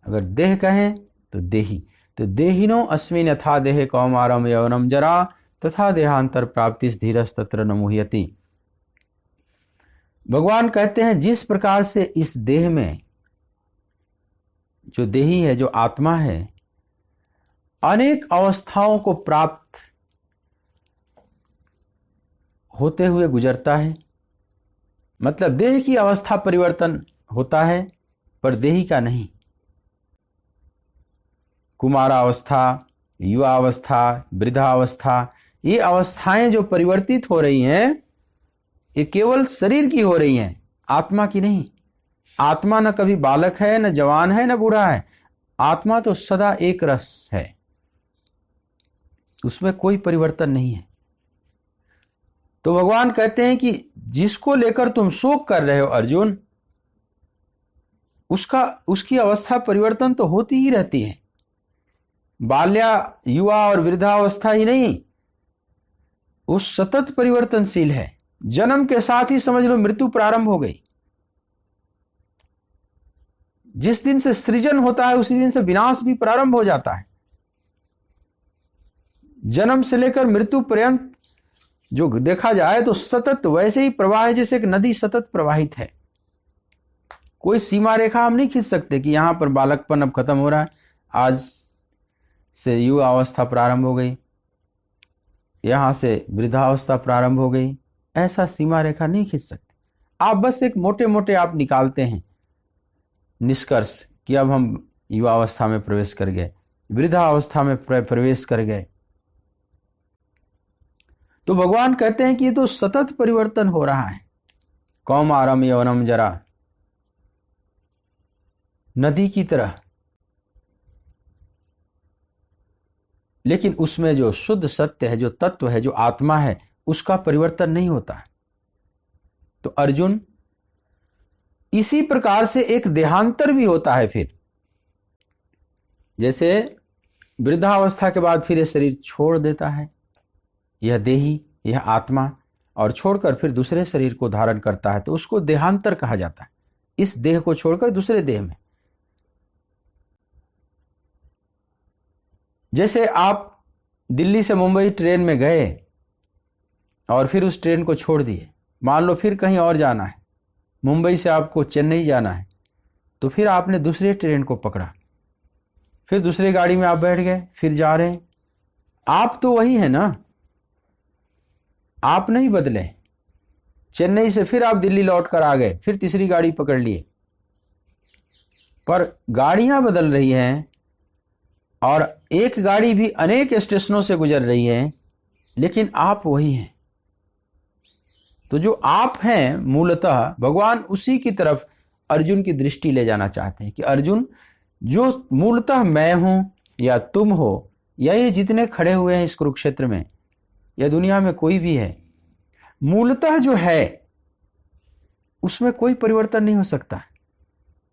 अगर देह कहें तो देही। तो देहिनो अस्मिन् यथा देहे कौमारम यवनम जरा तथा देहांतर प्राप्ति धीरस्तत्र न मुह्यति। भगवान कहते हैं जिस प्रकार से इस देह में जो देही है, जो आत्मा है, अनेक अवस्थाओं को प्राप्त होते हुए गुजरता है। मतलब देह की अवस्था परिवर्तन होता है पर देही का नहीं। कुमारावस्था, युवावस्था, वृद्धावस्था, ये अवस्थाएं जो परिवर्तित हो रही हैं, ये केवल शरीर की हो रही हैं, आत्मा की नहीं। आत्मा न कभी बालक है, न जवान है, न बूढ़ा है। आत्मा तो सदा एक रस है, उसमें कोई परिवर्तन नहीं है। तो भगवान कहते हैं कि जिसको लेकर तुम शोक कर रहे हो अर्जुन, उसकी अवस्था परिवर्तन तो होती ही रहती है। बाल्या, युवा और वृद्धावस्था ही नहीं, वो सतत परिवर्तनशील है। जन्म के साथ ही समझ लो मृत्यु प्रारंभ हो गई। जिस दिन से सृजन होता है उसी दिन से विनाश भी प्रारंभ हो जाता है। जन्म से लेकर मृत्यु पर्यंत जो देखा जाए तो सतत वैसे ही प्रवाह है जैसे एक नदी सतत प्रवाहित है। कोई सीमा रेखा हम नहीं खींच सकते कि यहां पर बालकपन अब खत्म हो रहा है, आज से युवा अवस्था प्रारंभ हो गई, यहां से वृद्धावस्था प्रारंभ हो गई। ऐसा सीमा रेखा नहीं खींच सकते आप। बस एक मोटे मोटे आप निकालते हैं निष्कर्ष कि अब हम युवावस्था में प्रवेश कर गए, वृद्धावस्था में प्रवेश कर गए। तो भगवान कहते हैं कि ये तो सतत परिवर्तन हो रहा है। कौमारम यवनम जरा, नदी की तरह। लेकिन उसमें जो शुद्ध सत्य है, जो तत्व है, जो आत्मा है, उसका परिवर्तन नहीं होता। तो अर्जुन, इसी प्रकार से एक देहांतर भी होता है। फिर जैसे वृद्धावस्था के बाद फिर ये शरीर छोड़ देता है, यह देही, यह आत्मा, और छोड़कर फिर दूसरे शरीर को धारण करता है, तो उसको देहांतर कहा जाता है। इस देह को छोड़कर दूसरे देह में। जैसे आप दिल्ली से मुंबई ट्रेन में गए और फिर उस ट्रेन को छोड़ दिए, मान लो फिर कहीं और जाना है, मुंबई से आपको चेन्नई जाना है, तो फिर आपने दूसरे ट्रेन को पकड़ा, फिर दूसरी गाड़ी में आप बैठ गए, फिर जा रहे हैं। आप तो वही है ना, आप नहीं बदले। चेन्नई से फिर आप दिल्ली लौट कर आ गए, फिर तीसरी गाड़ी पकड़ लिए, पर गाड़ियां बदल रही हैं और एक गाड़ी भी अनेक स्टेशनों से गुजर रही है, लेकिन आप वही हैं। तो जो आप हैं मूलतः, भगवान उसी की तरफ अर्जुन की दृष्टि ले जाना चाहते हैं कि अर्जुन, जो मूलतः मैं हूं या तुम हो या ये जितने खड़े हुए हैं इस कुरुक्षेत्र में या दुनिया में कोई भी है, मूलतः जो है उसमें कोई परिवर्तन नहीं हो सकता,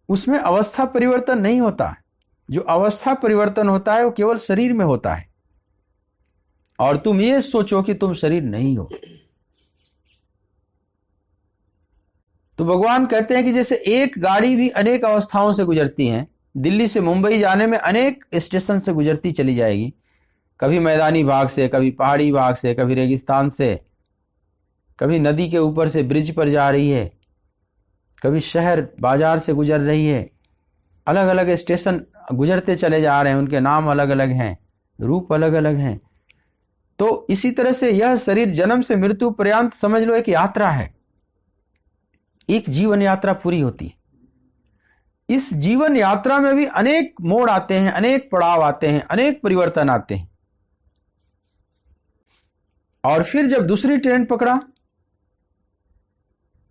उसमें अवस्था परिवर्तन नहीं होता। जो अवस्था परिवर्तन होता है वो केवल शरीर में होता है। और तुम ये सोचो कि तुम शरीर नहीं हो। तो भगवान कहते हैं कि जैसे एक गाड़ी भी अनेक अवस्थाओं से गुजरती है, दिल्ली से मुंबई जाने में अनेक स्टेशन से गुजरती चली जाएगी, कभी मैदानी भाग से, कभी पहाड़ी भाग से, कभी रेगिस्तान से, कभी नदी के ऊपर से ब्रिज पर जा रही है, कभी शहर बाजार से गुजर रही है। अलग अलग स्टेशन गुजरते चले जा रहे हैं, उनके नाम अलग अलग हैं, रूप अलग अलग हैं। तो इसी तरह से यह शरीर जन्म से मृत्यु पर्यंत समझ लो एक यात्रा है, एक जीवन यात्रा पूरी होती है। इस जीवन यात्रा में भी अनेक मोड़ आते हैं, अनेक पड़ाव आते हैं, अनेक परिवर्तन आते हैं। और फिर जब दूसरी ट्रेन पकड़ा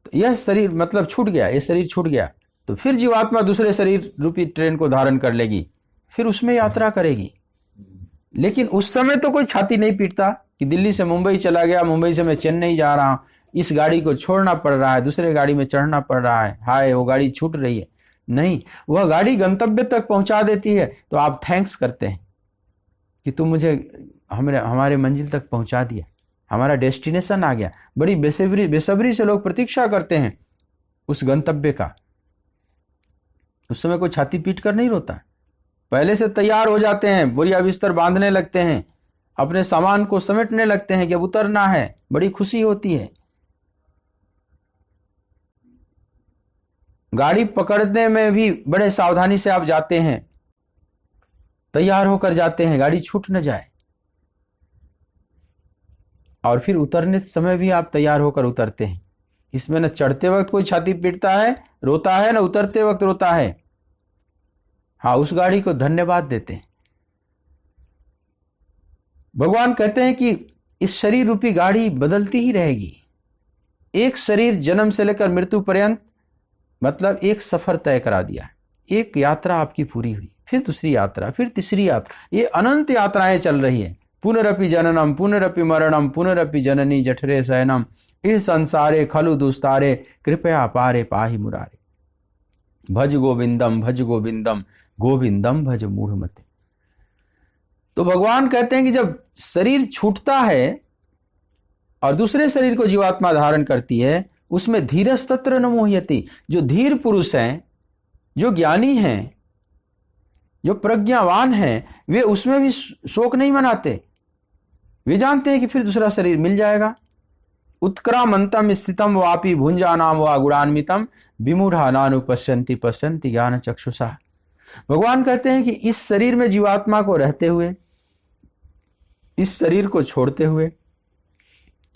तो यह शरीर मतलब छूट गया, यह शरीर छूट गया, तो फिर जीवात्मा दूसरे शरीर रूपी ट्रेन को धारण कर लेगी, फिर उसमें यात्रा करेगी। लेकिन उस समय तो कोई छाती नहीं पीटता कि दिल्ली से मुंबई चला गया, मुंबई से मैं चेन्नई जा रहा हूं, इस गाड़ी को छोड़ना पड़ रहा है, दूसरे गाड़ी में चढ़ना पड़ रहा है, हाय वो गाड़ी छूट रही है। नहीं, वह गाड़ी गंतव्य तक पहुंचा देती है तो आप थैंक्स करते हैं कि तुम मुझे हमारे मंजिल तक पहुंचा दिया, हमारा डेस्टिनेशन आ गया। बड़ी बेसब्री से लोग प्रतीक्षा करते हैं उस गंतव्य का। उस समय कोई छाती पीट कर नहीं रोता, पहले से तैयार हो जाते हैं, बोरिया बिस्तर बांधने लगते हैं, अपने सामान को समेटने लगते हैं कि अब उतरना है, बड़ी खुशी होती है। गाड़ी पकड़ने में भी बड़े सावधानी से आप जाते हैं, तैयार होकर जाते हैं, गाड़ी छूट न जाए। और फिर उतरने समय भी आप तैयार होकर उतरते हैं। इसमें न चढ़ते वक्त कोई छाती पीटता है रोता है, न उतरते वक्त रोता है। हाँ, उस गाड़ी को धन्यवाद देते हैं। भगवान कहते हैं कि इस शरीर रूपी गाड़ी बदलती ही रहेगी। एक शरीर जन्म से लेकर मृत्यु पर्यंत मतलब एक सफर तय करा दिया, एक यात्रा आपकी पूरी हुई, फिर दूसरी यात्रा, फिर तीसरी यात्रा, ये अनंत यात्राएं चल रही है। पुनरपि जननम पुनरपि मरणम पुनरपि जननी जठरे शयनम इस संसारे खलु दुस्तारे कृपया पारे पाहि मुरारे भज गोविंदम गोविंदम भज मूढ़मते। तो भगवान कहते हैं कि जब शरीर छूटता है और दूसरे शरीर को जीवात्मा धारण करती है, उसमें धीरस तत्र न मोह्यति। जो धीर पुरुष हैं, जो ज्ञानी हैं, जो प्रज्ञावान हैं, वे उसमें भी शोक नहीं मनाते। वे जानते हैं कि फिर दूसरा शरीर मिल जाएगा। उत्क्रामंतम स्थितम वापि भुंजानाम वा गुणान्वितम विमूढ़ा नानुपश्यन्ति पश्यन्ति ज्ञान चक्षुषा। भगवान कहते हैं कि इस शरीर में जीवात्मा को रहते हुए, इस शरीर को छोड़ते हुए,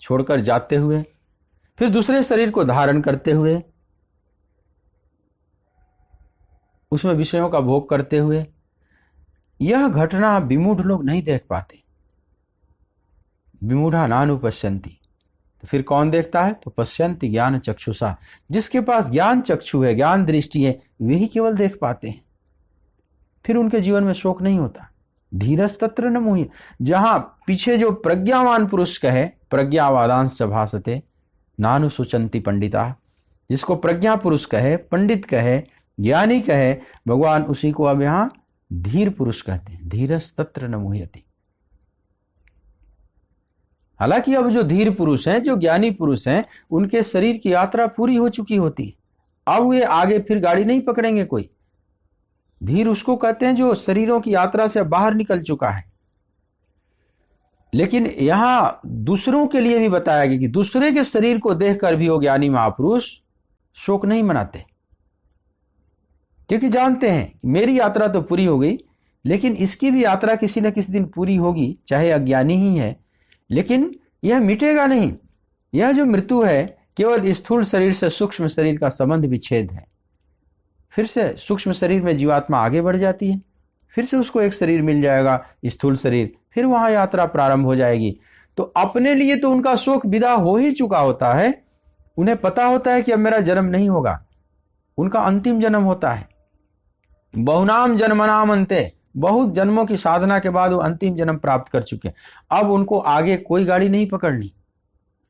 छोड़कर जाते हुए, फिर दूसरे शरीर को धारण करते हुए, उसमें विषयों का भोग करते हुए, यह घटना विमूढ़ लोग नहीं देख पाते। विमूढ़ा नानुपश्यन्ति, तो फिर कौन देखता है? तो पश्यन्ति ज्ञान चक्षुषा। जिसके पास ज्ञान चक्षु है, ज्ञान दृष्टि है, वे ही केवल देख पाते हैं। फिर उनके जीवन में शोक नहीं होता। धीरस तत्र न मोहि। जहां पीछे जो प्रज्ञावान पुरुष कहे, प्रज्ञावादांश भासते नानु सुचंती पंडिता, जिसको प्रज्ञा पुरुष कहे, पंडित कहे, ज्ञानी कहे, भगवान उसी को अब यहां धीर पुरुष कहते हैं। धीरस तत्र न मोह्यति। हालांकि अब जो धीर पुरुष हैं, जो ज्ञानी पुरुष हैं, उनके शरीर की यात्रा पूरी हो चुकी होती है। अब वे आगे फिर गाड़ी नहीं पकड़ेंगे कोई। धीर उसको कहते हैं जो शरीरों की यात्रा से बाहर निकल चुका है। लेकिन यहां दूसरों के लिए भी बताया गया कि दूसरे के शरीर को देखकर भी वो ज्ञानी महापुरुष शोक नहीं मनाते, क्योंकि जानते हैं मेरी यात्रा तो पूरी हो गई, लेकिन इसकी भी यात्रा किसी न किसी दिन पूरी होगी, चाहे अज्ञानी ही है, लेकिन यह मिटेगा नहीं। यह जो मृत्यु है केवल स्थूल शरीर से सूक्ष्म शरीर का संबंध विच्छेद है। फिर से सूक्ष्म शरीर में जीवात्मा आगे बढ़ जाती है, फिर से उसको एक शरीर मिल जाएगा, स्थूल शरीर, फिर वहां यात्रा प्रारंभ हो जाएगी। तो अपने लिए तो उनका शोक विदा हो ही चुका होता है। उन्हें पता होता है कि अब मेरा जन्म नहीं होगा, उनका अंतिम जन्म होता है। बहुनाम जन्मनाम अंते, बहुत जन्मों की साधना के बाद वो अंतिम जन्म प्राप्त कर चुके। अब उनको आगे कोई गाड़ी नहीं पकड़नी,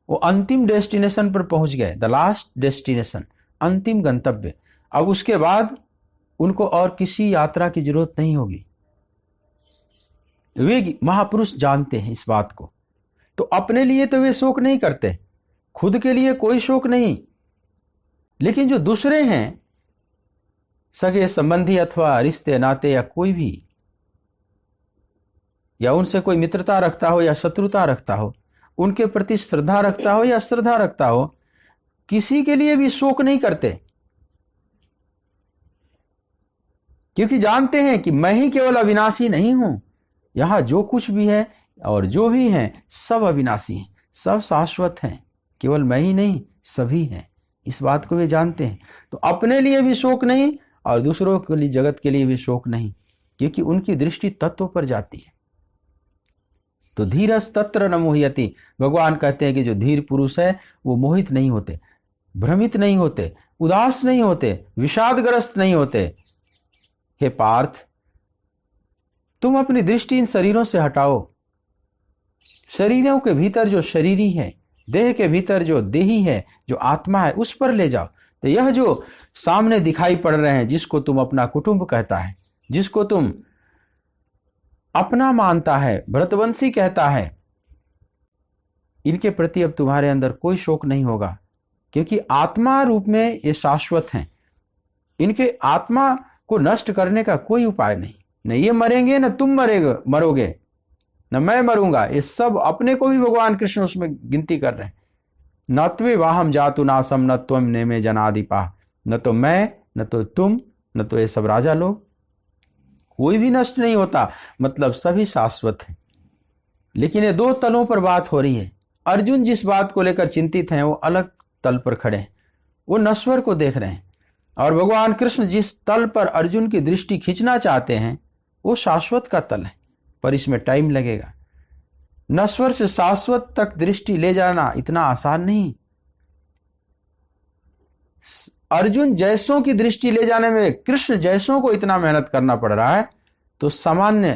वो अंतिम डेस्टिनेशन पर पहुंच गए, द लास्ट डेस्टिनेशन। अंतिम गंतव्य। अब उसके बाद उनको और किसी यात्रा की जरूरत नहीं होगी। वे महापुरुष जानते हैं इस बात को, तो अपने लिए तो वे शोक नहीं करते, खुद के लिए कोई शोक नहीं, लेकिन जो दूसरे हैं, सगे संबंधी अथवा रिश्ते नाते या कोई भी, या उनसे कोई मित्रता रखता हो या शत्रुता रखता हो, उनके प्रति श्रद्धा रखता हो या श्रद्धा रखता हो, किसी के लिए भी शोक नहीं करते, क्योंकि जानते हैं कि मैं ही केवल अविनाशी नहीं हूं। यहां जो कुछ भी है और जो भी है सब अविनाशी हैं, सब शाश्वत हैं, केवल मैं ही नहीं, सभी हैं। इस बात को वे जानते हैं, तो अपने लिए भी शोक नहीं और दूसरों के लिए, जगत के लिए भी शोक नहीं, क्योंकि उनकी दृष्टि तत्व पर जाती है। तो धीरस तत्र न मोहयति, भगवान कहते हैं कि जो धीर पुरुष है वो मोहित नहीं होते, भ्रमित नहीं होते, उदास नहीं होते, विषादग्रस्त नहीं होते। हे पार्थ, तुम अपनी दृष्टि इन शरीरों से हटाओ। शरीरों के भीतर जो शरीरी है, देह के भीतर जो देही है, जो आत्मा है, उस पर ले जाओ। तो यह जो सामने दिखाई पड़ रहे हैं, जिसको तुम अपना कुटुंब कहता है, जिसको तुम अपना मानता है, भरतवंशी कहता है, इनके प्रति अब तुम्हारे अंदर कोई शोक नहीं होगा, क्योंकि आत्मा रूप में ये शाश्वत हैं। इनके आत्मा को नष्ट करने का कोई उपाय नहीं, न ये मरेंगे, न तुम मरोगे, न मैं मरूंगा। ये सब अपने को भी भगवान कृष्ण उसमें गिनती कर रहे हैं। न त्वे वाहम जातु नासम न त्वम नेमे जनादिपा, न तो मैं, न तो तुम, न तो ये सब राजा लोग, कोई भी नष्ट नहीं होता, मतलब सभी शाश्वत हैं। लेकिन ये दो तलों पर बात हो रही है। अर्जुन जिस बात को लेकर चिंतित हैं वो अलग तल पर खड़े हैं, वो नश्वर को देख रहे हैं, और भगवान कृष्ण जिस तल पर अर्जुन की दृष्टि खींचना चाहते हैं वो शाश्वत का तल है, पर इसमें टाइम लगेगा। नश्वर से शाश्वत तक दृष्टि ले जाना इतना आसान नहीं। अर्जुन जैसों की दृष्टि ले जाने में कृष्ण जैसों को इतना मेहनत करना पड़ रहा है, तो सामान्य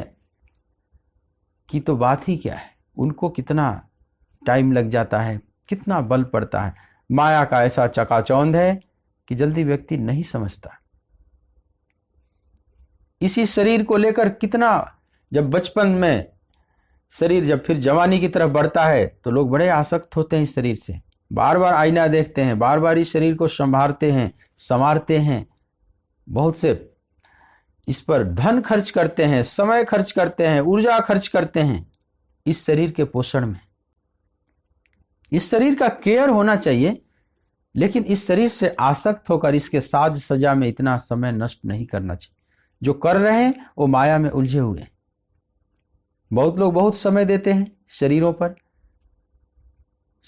की तो बात ही क्या है, उनको कितना टाइम लग जाता है, कितना बल पड़ता है। माया का ऐसा चकाचौंध है कि जल्दी व्यक्ति नहीं समझता। इसी शरीर को लेकर कितना, जब बचपन में शरीर, जब फिर जवानी की तरफ बढ़ता है तो लोग बड़े आसक्त होते हैं इस शरीर से, बार बार आईना देखते हैं, बार बार इस शरीर को संभालते हैं, संवारते हैं, बहुत से इस पर धन खर्च करते हैं, समय खर्च करते हैं, ऊर्जा खर्च करते हैं इस शरीर के पोषण में। इस शरीर का केयर होना चाहिए, लेकिन इस शरीर से आसक्त होकर इसके साज सजा में इतना समय नष्ट नहीं करना चाहिए। जो कर रहे हैं वो माया में उलझे हुए हैं। बहुत लोग बहुत समय देते हैं शरीरों पर,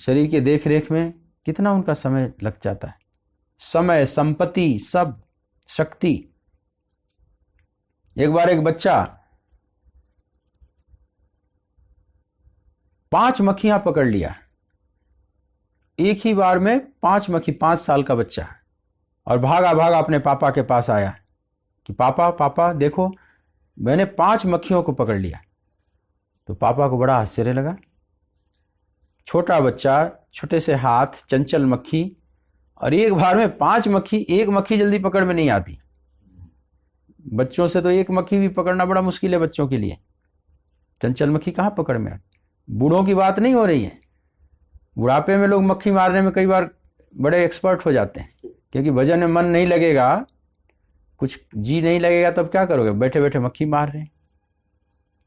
शरीर के देख रेख में कितना उनका समय लग जाता है, समय, संपत्ति, सब, शक्ति। एक बार एक बच्चा 5 मक्खियां पकड़ लिया, एक ही बार में 5 मक्खी, 5 साल का बच्चा, और भागा भागा अपने पापा के पास आया कि पापा पापा देखो मैंने 5 मक्खियों को पकड़ लिया। तो पापा को बड़ा आश्चर्य लगा, छोटा बच्चा, छोटे से हाथ, चंचल मक्खी, और एक बार में 5 मक्खी। एक मक्खी जल्दी पकड़ में नहीं आती, बच्चों से तो एक मक्खी भी पकड़ना बड़ा मुश्किल है बच्चों के लिए, चंचल मक्खी कहाँ पकड़ में आती। बूढ़ों की बात नहीं हो रही है, बुढ़ापे में लोग मक्खी मारने में कई बार बड़े एक्सपर्ट हो जाते हैं, क्योंकि भजन में मन नहीं लगेगा, कुछ जी नहीं लगेगा, तब क्या करोगे, बैठे बैठे मक्खी मार रहे हैं,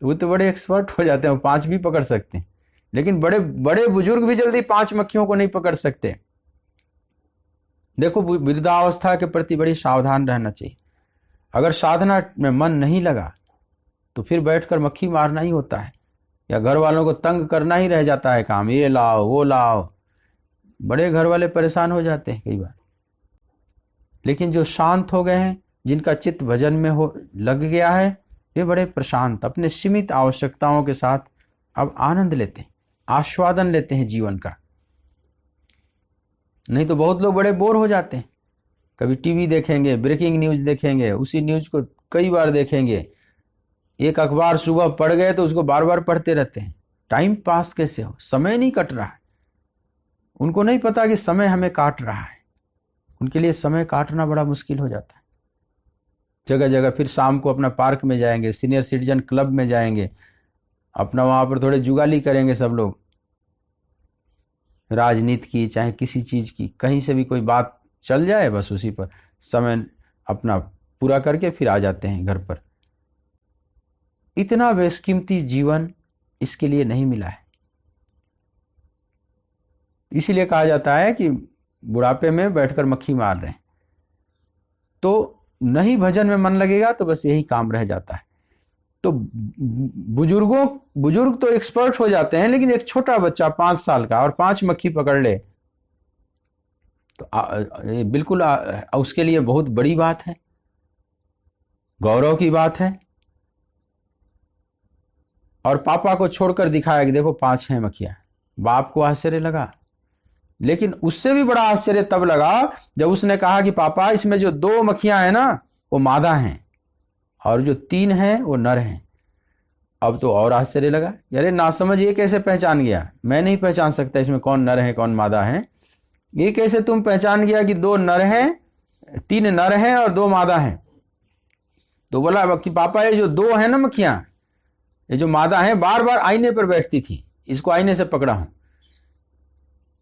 वो तो बड़े एक्सपर्ट हो जाते हैं, वो 5 भी पकड़ सकते हैं। लेकिन बड़े बड़े बुजुर्ग भी जल्दी 5 मक्खियों को नहीं पकड़ सकते। देखो, वृद्धावस्था के प्रति बड़ी सावधान रहना चाहिए। अगर साधना में मन नहीं लगा तो फिर बैठकर मक्खी मारना ही होता है, या घर वालों को तंग करना ही रह जाता है काम, ये लाओ वो लाओ, बड़े घर वाले परेशान हो जाते हैं कई बार। लेकिन जो शांत हो गए हैं, जिनका चित्त भजन में हो लग गया है, वे बड़े प्रशांत, अपने सीमित आवश्यकताओं के साथ अब आनंद लेते हैं, आस्वादन लेते हैं जीवन का। नहीं तो बहुत लोग बड़े बोर हो जाते हैं, कभी टीवी देखेंगे, ब्रेकिंग न्यूज देखेंगे, उसी न्यूज को कई बार देखेंगे, एक अखबार सुबह पढ़ गए तो उसको बार बार पढ़ते रहते हैं। टाइम पास कैसे हो, समय नहीं कट रहा है, उनको नहीं पता कि समय हमें काट रहा है। उनके लिए समय काटना बड़ा मुश्किल हो जाता है। जगह जगह फिर शाम को अपना पार्क में जाएंगे, सीनियर सिटीजन क्लब में जाएंगे, अपना वहाँ पर थोड़े जुगाली करेंगे सब लोग, राजनीति की चाहे किसी चीज़ की, कहीं से भी कोई बात चल जाए बस उसी पर समय अपना पूरा करके फिर आ जाते हैं घर पर। इतना बेशकीमती जीवन इसके लिए नहीं मिला है। इसीलिए कहा जाता है कि बुढ़ापे में बैठकर मक्खी मार रहे हैं। तो नहीं भजन में मन लगेगा तो बस यही काम रह जाता है। तो बुजुर्ग तो एक्सपर्ट हो जाते हैं, लेकिन एक छोटा बच्चा 5 साल का और 5 मक्खी पकड़ ले तो बिल्कुल उसके लिए बहुत बड़ी बात है, गौरव की बात है। और पापा को छोड़कर दिखाया कि देखो 5 हैं मक्खियां। बाप को आश्चर्य लगा, लेकिन उससे भी बड़ा आश्चर्य तब लगा जब उसने कहा कि पापा इसमें जो 2 मक्खियां हैं ना वो मादा हैं और जो 3 हैं वो नर हैं। अब तो और आश्चर्य लगा, अरे नासमझ ये कैसे पहचान गया? मैं नहीं पहचान सकता इसमें कौन नर है कौन मादा है। ये कैसे तुम पहचान गया कि 2 नर हैं, 3 नर हैं और 2 मादा हैं? तो बोला कि पापा ये जो 2 है ना मक्खियां, ये जो मादा है बार बार आईने पर बैठती थी, इसको आईने से पकड़ा हूं,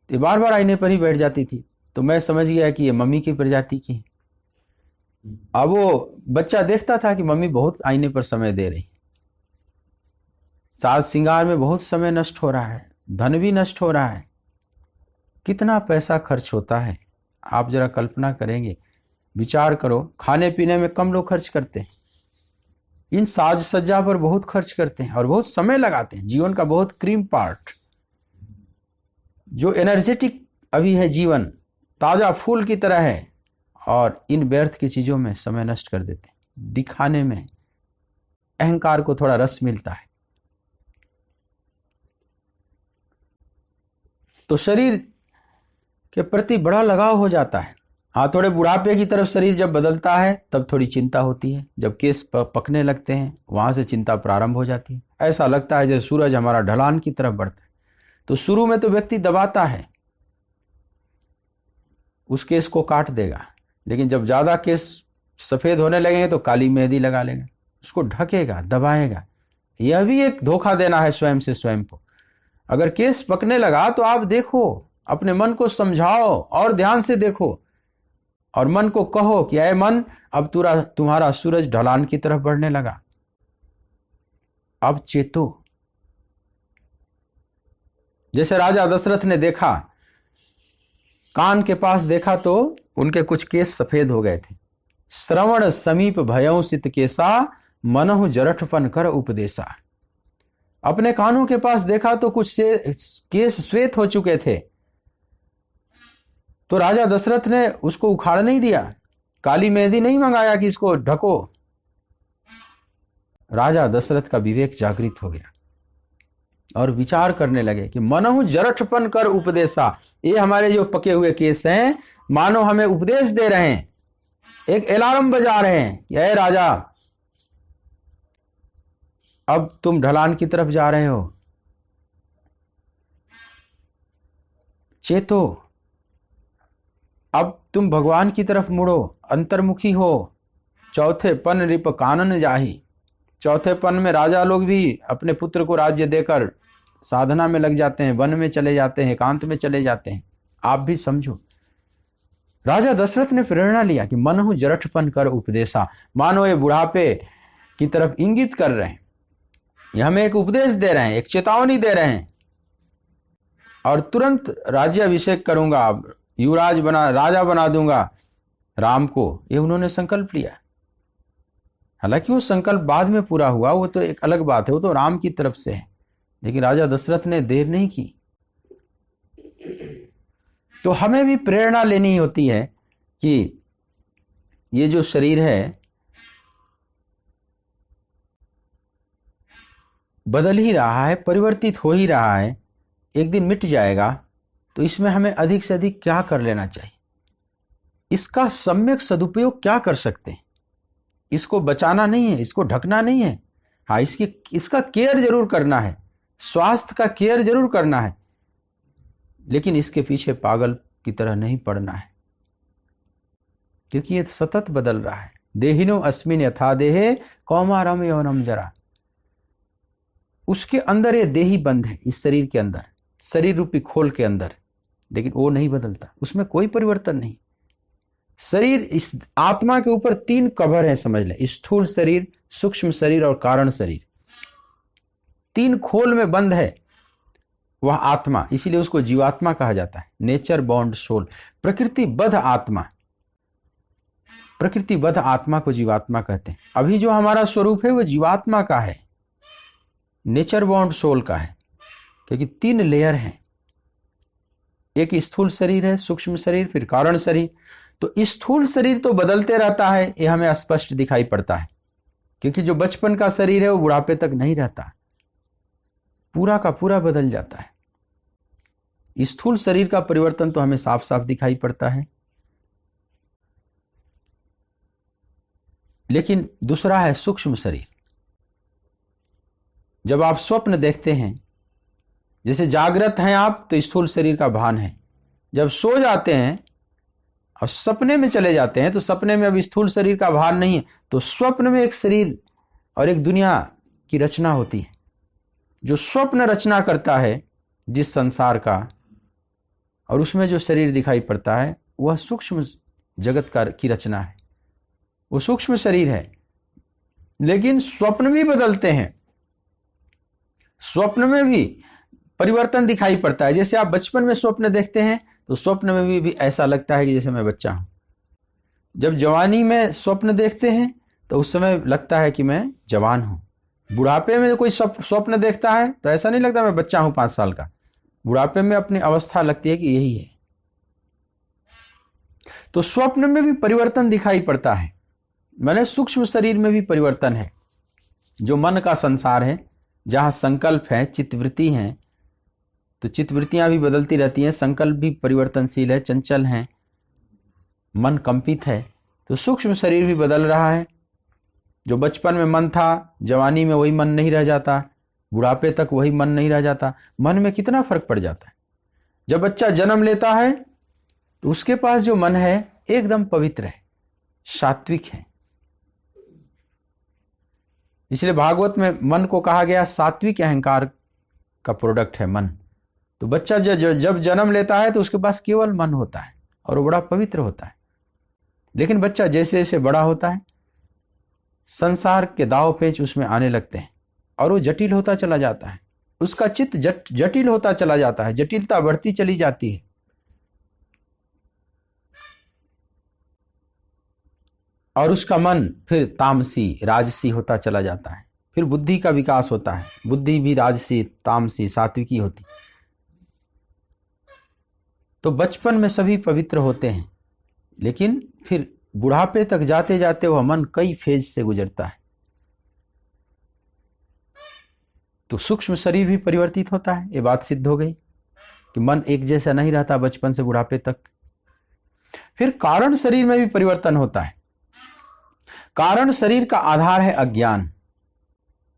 ये बार बार आईने पर ही बैठ जाती थी। तो मैं समझ गया कि ये मम्मी की प्रजाति की। अब वो बच्चा देखता था कि मम्मी बहुत आईने पर समय दे रही, साज श्रृंगार में बहुत समय नष्ट हो रहा है, धन भी नष्ट हो रहा है, कितना पैसा खर्च होता है। आप जरा कल्पना करेंगे, विचार करो, खाने पीने में कम लोग खर्च करते हैं, इन साज सज्जा पर बहुत खर्च करते हैं और बहुत समय लगाते हैं। जीवन का बहुत क्रीम पार्ट जो एनर्जेटिक अभी है जीवन, ताजा फूल की तरह है, और इन व्यर्थ की चीजों में समय नष्ट कर देते हैं। दिखाने में अहंकार को थोड़ा रस मिलता है। तो शरीर के प्रति बड़ा लगाव हो जाता है। हाँ, थोड़े बुढ़ापे की तरफ शरीर जब बदलता है तब थोड़ी चिंता होती है। जब केस पकने लगते हैं वहां से चिंता प्रारंभ हो जाती है। ऐसा लगता है जैसे सूरज हमारा ढलान की तरफ बढ़ता है। तो शुरू में तो व्यक्ति दबाता है, उस केस को काट देगा, लेकिन जब ज्यादा केस सफेद होने लगेंगे तो काली मेहंदी लगा लेगा, उसको ढकेगा, दबाएगा। यह भी एक धोखा देना है स्वयं से स्वयं को। अगर केस पकने लगा तो आप देखो, अपने मन को समझाओ और ध्यान से देखो, और मन को कहो कि ऐ मन, अब तुम्हारा सूरज ढलान की तरफ बढ़ने लगा, अब चेतो। जैसे राजा दशरथ ने देखा, कान के पास देखा तो उनके कुछ केस सफेद हो गए थे। श्रवण समीप भयं सित केसा, मनहु जरठपन कर उपदेशा। अपने कानों के पास देखा तो कुछ से केस श्वेत हो चुके थे, तो राजा दशरथ ने उसको उखाड़ नहीं दिया, काली मेहंदी नहीं मंगाया कि इसको ढको। राजा दशरथ का विवेक जागृत हो गया और विचार करने लगे कि मनहु जरठपन कर उपदेशा। ये हमारे जो पके हुए केस हैं मानो हमें उपदेश दे रहे हैं, एक अलार्म बजा रहे हैं, ये राजा अब तुम ढलान की तरफ जा रहे हो, चेतो, अब तुम भगवान की तरफ मुड़ो, अंतर्मुखी हो। चौथे पन रिप कानन जाही। चौथे पन में राजा लोग भी अपने पुत्र को राज्य देकर साधना में लग जाते हैं, वन में चले जाते हैं, एकांत में चले जाते हैं। आप भी समझो, राजा दशरथ ने प्रेरणा लिया कि मनहु जरठपन कर उपदेशा। मानो ये बुढ़ापे की तरफ इंगित कर रहे हैं, ये हमें एक उपदेश दे रहे हैं, एक चेतावनी दे रहे हैं, और तुरंत राज्य अभिषेक करूंगा, युवराज बना, राजा बना दूंगा राम को। ये उन्होंने संकल्प लिया। हालांकि वो संकल्प बाद में पूरा हुआ, वो तो एक अलग बात है, वो तो राम की तरफ से है, लेकिन राजा दशरथ ने देर नहीं की। तो हमें भी प्रेरणा लेनी होती है कि ये जो शरीर है बदल ही रहा है, परिवर्तित हो ही रहा है, एक दिन मिट जाएगा। तो इसमें हमें अधिक से अधिक क्या कर लेना चाहिए, इसका सम्यक सदुपयोग क्या कर सकते हैं। इसको बचाना नहीं है, इसको ढकना नहीं है, हाँ इसका केयर जरूर करना है, स्वास्थ्य का केयर जरूर करना है, लेकिन इसके पीछे पागल की तरह नहीं पड़ना है। क्योंकि ये सतत बदल रहा है। देहिनो अस्मिन यथा देहे कौमारम यौनम जरा, उसके अंदर ये देही बंद है, इस शरीर के अंदर, शरीर रूपी खोल के अंदर, लेकिन वो नहीं बदलता, उसमें कोई परिवर्तन नहीं। शरीर, इस आत्मा के ऊपर 3 कवर है, समझ लें, स्थूल शरीर, सूक्ष्म शरीर और कारण शरीर। 3 खोल में बंद है वह आत्मा, इसीलिए उसको जीवात्मा कहा जाता है। नेचर बॉन्ड सोल, प्रकृतिबद्ध आत्मा, प्रकृतिबद्ध आत्मा को जीवात्मा कहते हैं। अभी जो हमारा स्वरूप है वो जीवात्मा का है, नेचर बॉन्ड सोल का है, क्योंकि 3 लेयर हैं। एक स्थूल शरीर है, सूक्ष्म शरीर, फिर कारण शरीर। तो स्थूल शरीर तो बदलते रहता है, ये हमें स्पष्ट दिखाई पड़ता है, क्योंकि जो बचपन का शरीर है वो बुढ़ापे तक नहीं रहता, पूरा का पूरा बदल जाता है। स्थूल शरीर का परिवर्तन तो हमें साफ साफ दिखाई पड़ता है। लेकिन दूसरा है सूक्ष्म शरीर। जब आप स्वप्न देखते हैं, जैसे जागृत हैं आप तो स्थूल शरीर का भान है, जब सो जाते हैं और सपने में चले जाते हैं तो सपने में अब स्थूल शरीर का भान नहीं है, तो स्वप्न में एक शरीर और एक दुनिया की रचना होती है। जो स्वप्न रचना करता है जिस संसार का, और उसमें जो शरीर दिखाई पड़ता है वह सूक्ष्म जगत की रचना है, वो सूक्ष्म शरीर है। लेकिन स्वप्न भी बदलते हैं, स्वप्न में भी परिवर्तन दिखाई पड़ता है। जैसे आप बचपन में स्वप्न देखते हैं तो स्वप्न में भी ऐसा लगता है कि जैसे मैं बच्चा हूं। जब जवानी में स्वप्न देखते हैं तो उस समय लगता है कि मैं जवान हूं। बुढ़ापे में कोई स्वप्न देखता है तो ऐसा नहीं लगता मैं बच्चा हूं 5 साल का, बुढ़ापे में अपनी अवस्था लगती है कि यही है। तो स्वप्न में भी परिवर्तन दिखाई पड़ता है, मैंने सूक्ष्म शरीर में भी परिवर्तन है। जो मन का संसार है, जहां संकल्प है, चित्तवृत्ति है, तो चित्तवृत्तियां भी बदलती रहती हैं, संकल्प भी परिवर्तनशील है, चंचल है, मन कंपित है। तो सूक्ष्म शरीर भी बदल रहा है। जो बचपन में मन था, जवानी में वही मन नहीं रह जाता, बुढ़ापे तक वही मन नहीं रह जाता। मन में कितना फर्क पड़ जाता है। जब बच्चा जन्म लेता है तो उसके पास जो मन है एकदम पवित्र है, सात्विक है। इसलिए भागवत में मन को कहा गया सात्विक अहंकार का प्रोडक्ट है मन। तो बच्चा जब जन्म लेता है तो उसके पास केवल मन होता है और वो बड़ा पवित्र होता है। लेकिन बच्चा जैसे जैसे बड़ा होता है, संसार के दाव पेच उसमें आने लगते हैं और वो जटिल होता चला जाता है, उसका चित्त जटिल होता चला जाता है, जटिलता बढ़ती चली जाती है। और उसका मन फिर तामसी, राजसी होता चला जाता है। फिर बुद्धि का विकास होता है, बुद्धि भी राजसी, तामसी, सात्विकी होती। तो बचपन में सभी पवित्र होते हैं, लेकिन फिर बुढ़ापे तक जाते जाते वह मन कई फेज से गुजरता है। तो सूक्ष्म शरीर भी परिवर्तित होता है। ये बात सिद्ध हो गई कि मन एक जैसा नहीं रहता बचपन से बुढ़ापे तक। फिर कारण शरीर में भी परिवर्तन होता है। कारण शरीर का आधार है अज्ञान,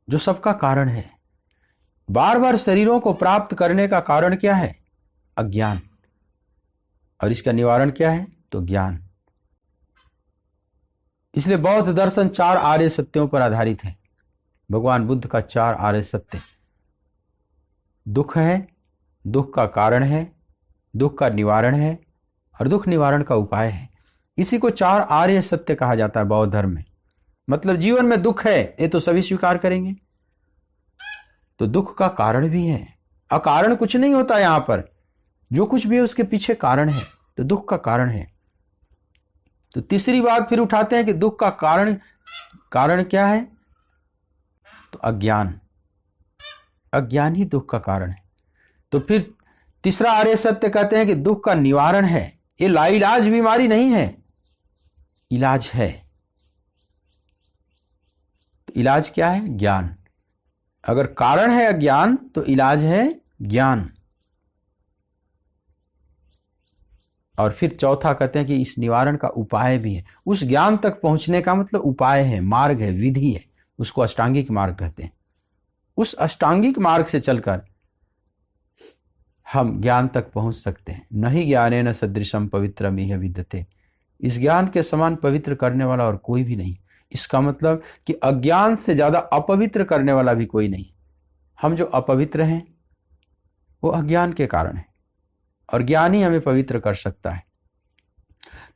जो सबका कारण है। बार बार शरीरों को प्राप्त करने का कारण क्या है? अज्ञान। और इसका निवारण क्या है? तो ज्ञान। इसलिए बौद्ध दर्शन 4 आर्य सत्यों पर आधारित है। भगवान बुद्ध का 4 आर्य सत्य, दुख है, दुख का कारण है, दुख का निवारण है और दुख निवारण का उपाय है। इसी को 4 आर्य सत्य कहा जाता है बौद्ध धर्म में। मतलब जीवन में दुख है ये तो सभी स्वीकार करेंगे, तो दुख का कारण भी है। अकारण कुछ नहीं होता यहां पर, जो कुछ भी है उसके पीछे कारण है, तो दुख का कारण है। तो तीसरी बात फिर उठाते हैं कि दुख का कारण क्या है? तो अज्ञान। अज्ञान ही दुख का कारण है। तो फिर तीसरा आर्य सत्य कहते हैं कि दुख का निवारण है। ये लाइलाज बीमारी नहीं है, इलाज है। तो इलाज क्या है? ज्ञान। अगर कारण है अज्ञान तो इलाज है ज्ञान। और फिर चौथा कहते हैं कि इस निवारण का उपाय भी है। उस ज्ञान तक पहुंचने का मतलब उपाय है, मार्ग है, विधि है, उसको अष्टांगिक मार्ग कहते हैं। उस अष्टांगिक मार्ग से चलकर हम ज्ञान तक पहुंच सकते हैं। नहीं ज्ञानेन सदृशम पवित्रम इह विद्यते। इस ज्ञान के समान पवित्र करने वाला और कोई भी नहीं। इसका मतलब कि अज्ञान से ज्यादा अपवित्र करने वाला भी कोई नहीं। हम जो अपवित्र हैं वो अज्ञान के कारण है, और ज्ञान ही हमें पवित्र कर सकता है।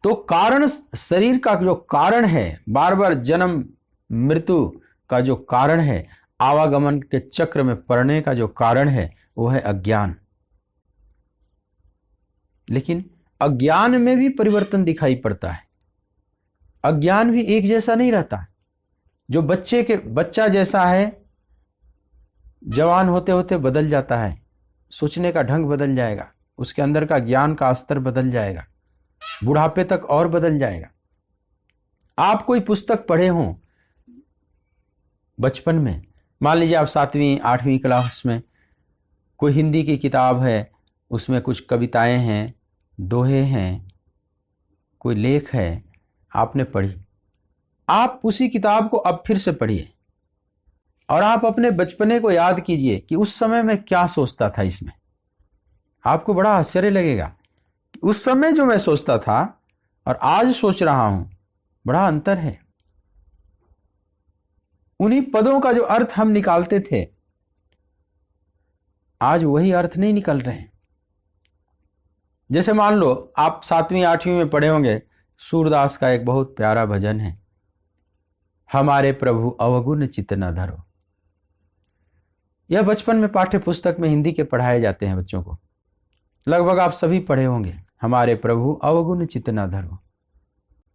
तो कारण, शरीर का जो कारण है, बार बार जन्म मृत्यु का जो कारण है, आवागमन के चक्र में पड़ने का जो कारण है, वो है अज्ञान। लेकिन अज्ञान में भी परिवर्तन दिखाई पड़ता है। अज्ञान भी एक जैसा नहीं रहता। जो बच्चा जैसा है, जवान होते होते बदल जाता है, सोचने का ढंग बदल जाएगा, उसके अंदर का ज्ञान का स्तर बदल जाएगा, बुढ़ापे तक और बदल जाएगा। आप कोई पुस्तक पढ़े हों बचपन में, मान लीजिए आप 7वीं 8वीं क्लास में, कोई हिंदी की किताब है, उसमें कुछ कविताएं हैं, दोहे हैं, कोई लेख है, आपने पढ़ी। आप उसी किताब को अब फिर से पढ़िए और आप अपने बचपने को याद कीजिए कि उस समय मैं क्या सोचता था इसमें। आपको बड़ा आश्चर्य लगेगा कि उस समय जो मैं सोचता था और आज सोच रहा हूं, बड़ा अंतर है। उन्हीं पदों का जो अर्थ हम निकालते थे, आज वही अर्थ नहीं निकल रहे हैं। जैसे मान लो आप 7वीं 8वीं में पढ़े होंगे, सूरदास का एक बहुत प्यारा भजन है, हमारे प्रभु अवगुण चित्त न धरो। यह बचपन में पाठ्य पुस्तक में हिंदी के पढ़ाए जाते हैं बच्चों को, लगभग आप सभी पढ़े होंगे। हमारे प्रभु अवगुण चित्त न धरो,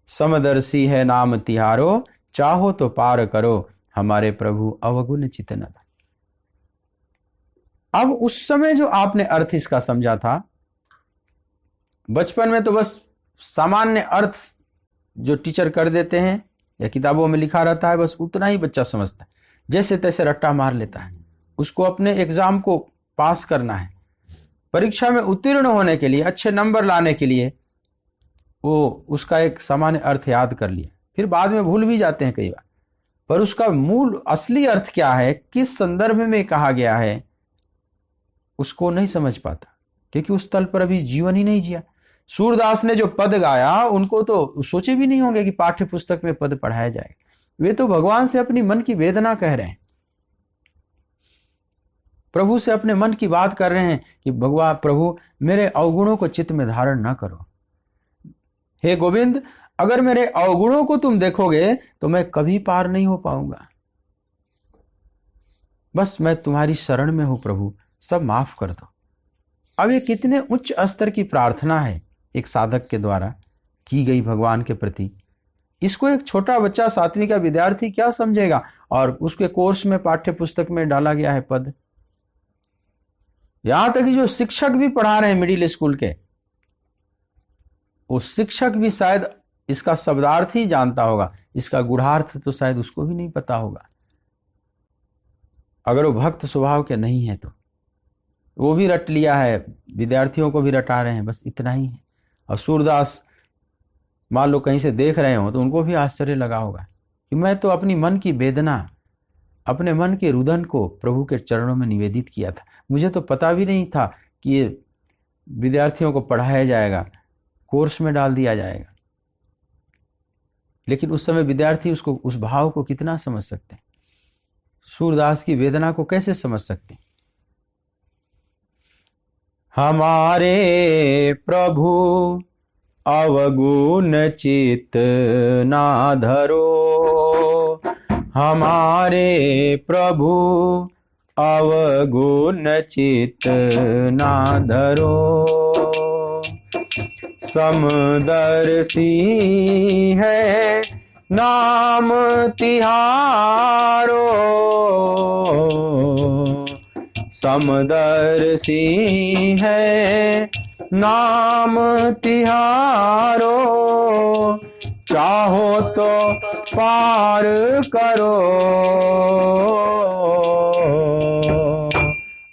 समदर्शी है नाम तिहारो, चाहो तो पार करो, हमारे प्रभु अवगुण चित्त न धरो। अब उस समय जो आपने अर्थ इसका समझा था, बचपन में तो बस सामान्य अर्थ जो टीचर कर देते हैं या किताबों में लिखा रहता है, बस उतना ही बच्चा समझता है, जैसे तैसे रट्टा मार लेता है। उसको अपने एग्जाम को पास करना है, परीक्षा में उत्तीर्ण होने के लिए, अच्छे नंबर लाने के लिए वो उसका एक सामान्य अर्थ याद कर लिया, फिर बाद में भूल भी जाते हैं कई बार। पर उसका मूल असली अर्थ क्या है, किस संदर्भ में कहा गया है, उसको नहीं समझ पाता, क्योंकि उस तल पर अभी जीवन ही नहीं जिया। सूरदास ने जो पद गाया, उनको तो सोचे भी नहीं होंगे कि पाठ्य पुस्तक में पद पढ़ाया जाएगा। वे तो भगवान से अपनी मन की वेदना कह रहे हैं, प्रभु से अपने मन की बात कर रहे हैं कि भगवान प्रभु मेरे अवगुणों को चित्त में धारण ना करो। हे गोविंद, अगर मेरे अवगुणों को तुम देखोगे तो मैं कभी पार नहीं हो पाऊंगा। बस मैं तुम्हारी शरण में हूं प्रभु, सब माफ कर दो। अब ये कितने उच्च स्तर की प्रार्थना है एक साधक के द्वारा की गई भगवान के प्रति। इसको एक छोटा बच्चा 7वीं का विद्यार्थी क्या समझेगा, और उसके कोर्स में पाठ्य पुस्तक में डाला गया है पद। यहां तक कि जो शिक्षक भी पढ़ा रहे हैं मिडिल स्कूल के, वो शिक्षक भी शायद इसका शब्दार्थ ही जानता होगा, इसका गूढ़ार्थ तो शायद उसको भी नहीं पता होगा। अगर वो भक्त स्वभाव के नहीं है तो वो भी रट लिया है, विद्यार्थियों को भी रटा रहे हैं, बस इतना ही है। और सूरदास मान लो कहीं से देख रहे हो तो उनको भी आश्चर्य लगा होगा कि मैं तो अपनी मन की वेदना, अपने मन के रुदन को प्रभु के चरणों में निवेदित किया था। मुझे तो पता भी नहीं था कि ये विद्यार्थियों को पढ़ाया जाएगा, कोर्स में डाल दिया जाएगा। लेकिन उस समय विद्यार्थी उसको, उस भाव को कितना समझ सकते हैं, सूरदास की वेदना को कैसे समझ सकते हैं। हमारे प्रभु अवगुण चित्त ना धरो, हमारे प्रभु अवगुण चित्त ना धरो, समदर्शी है नाम तिहारो, समदर्शी है नाम तिहारो, चाहो तो पार करो,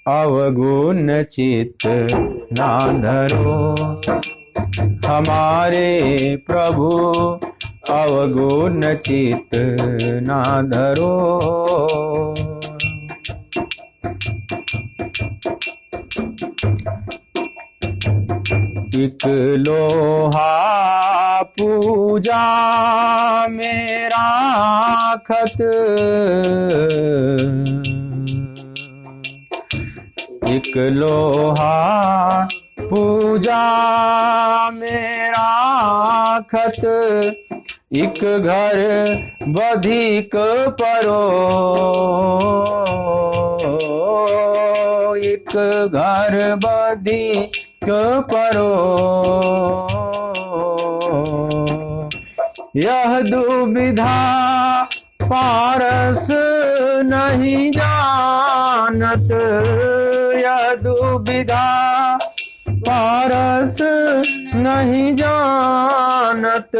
अवगुण चित्त ना धरो, हमारे प्रभु अवगुण चित्त ना धरो। एक लोहा पूजा में राखत, एक लोहा पूजा में राखत, एक घर बधिक परो, एक घर बधिक परो। यह दुविधा पारस नहीं जानत, यह दुविधा पारस नहीं जानत,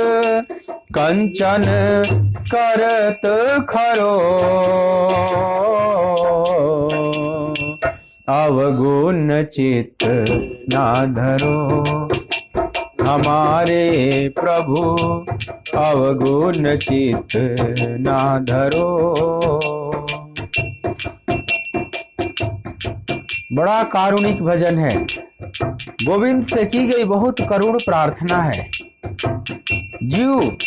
कंचन करत खरो, अवगुण चित्त ना धरो। हमारे प्रभु अवगुण चित्त ना धरो। बड़ा कारुणिक भजन है। गोविंद से की गई बहुत करुण प्रार्थना है। जीव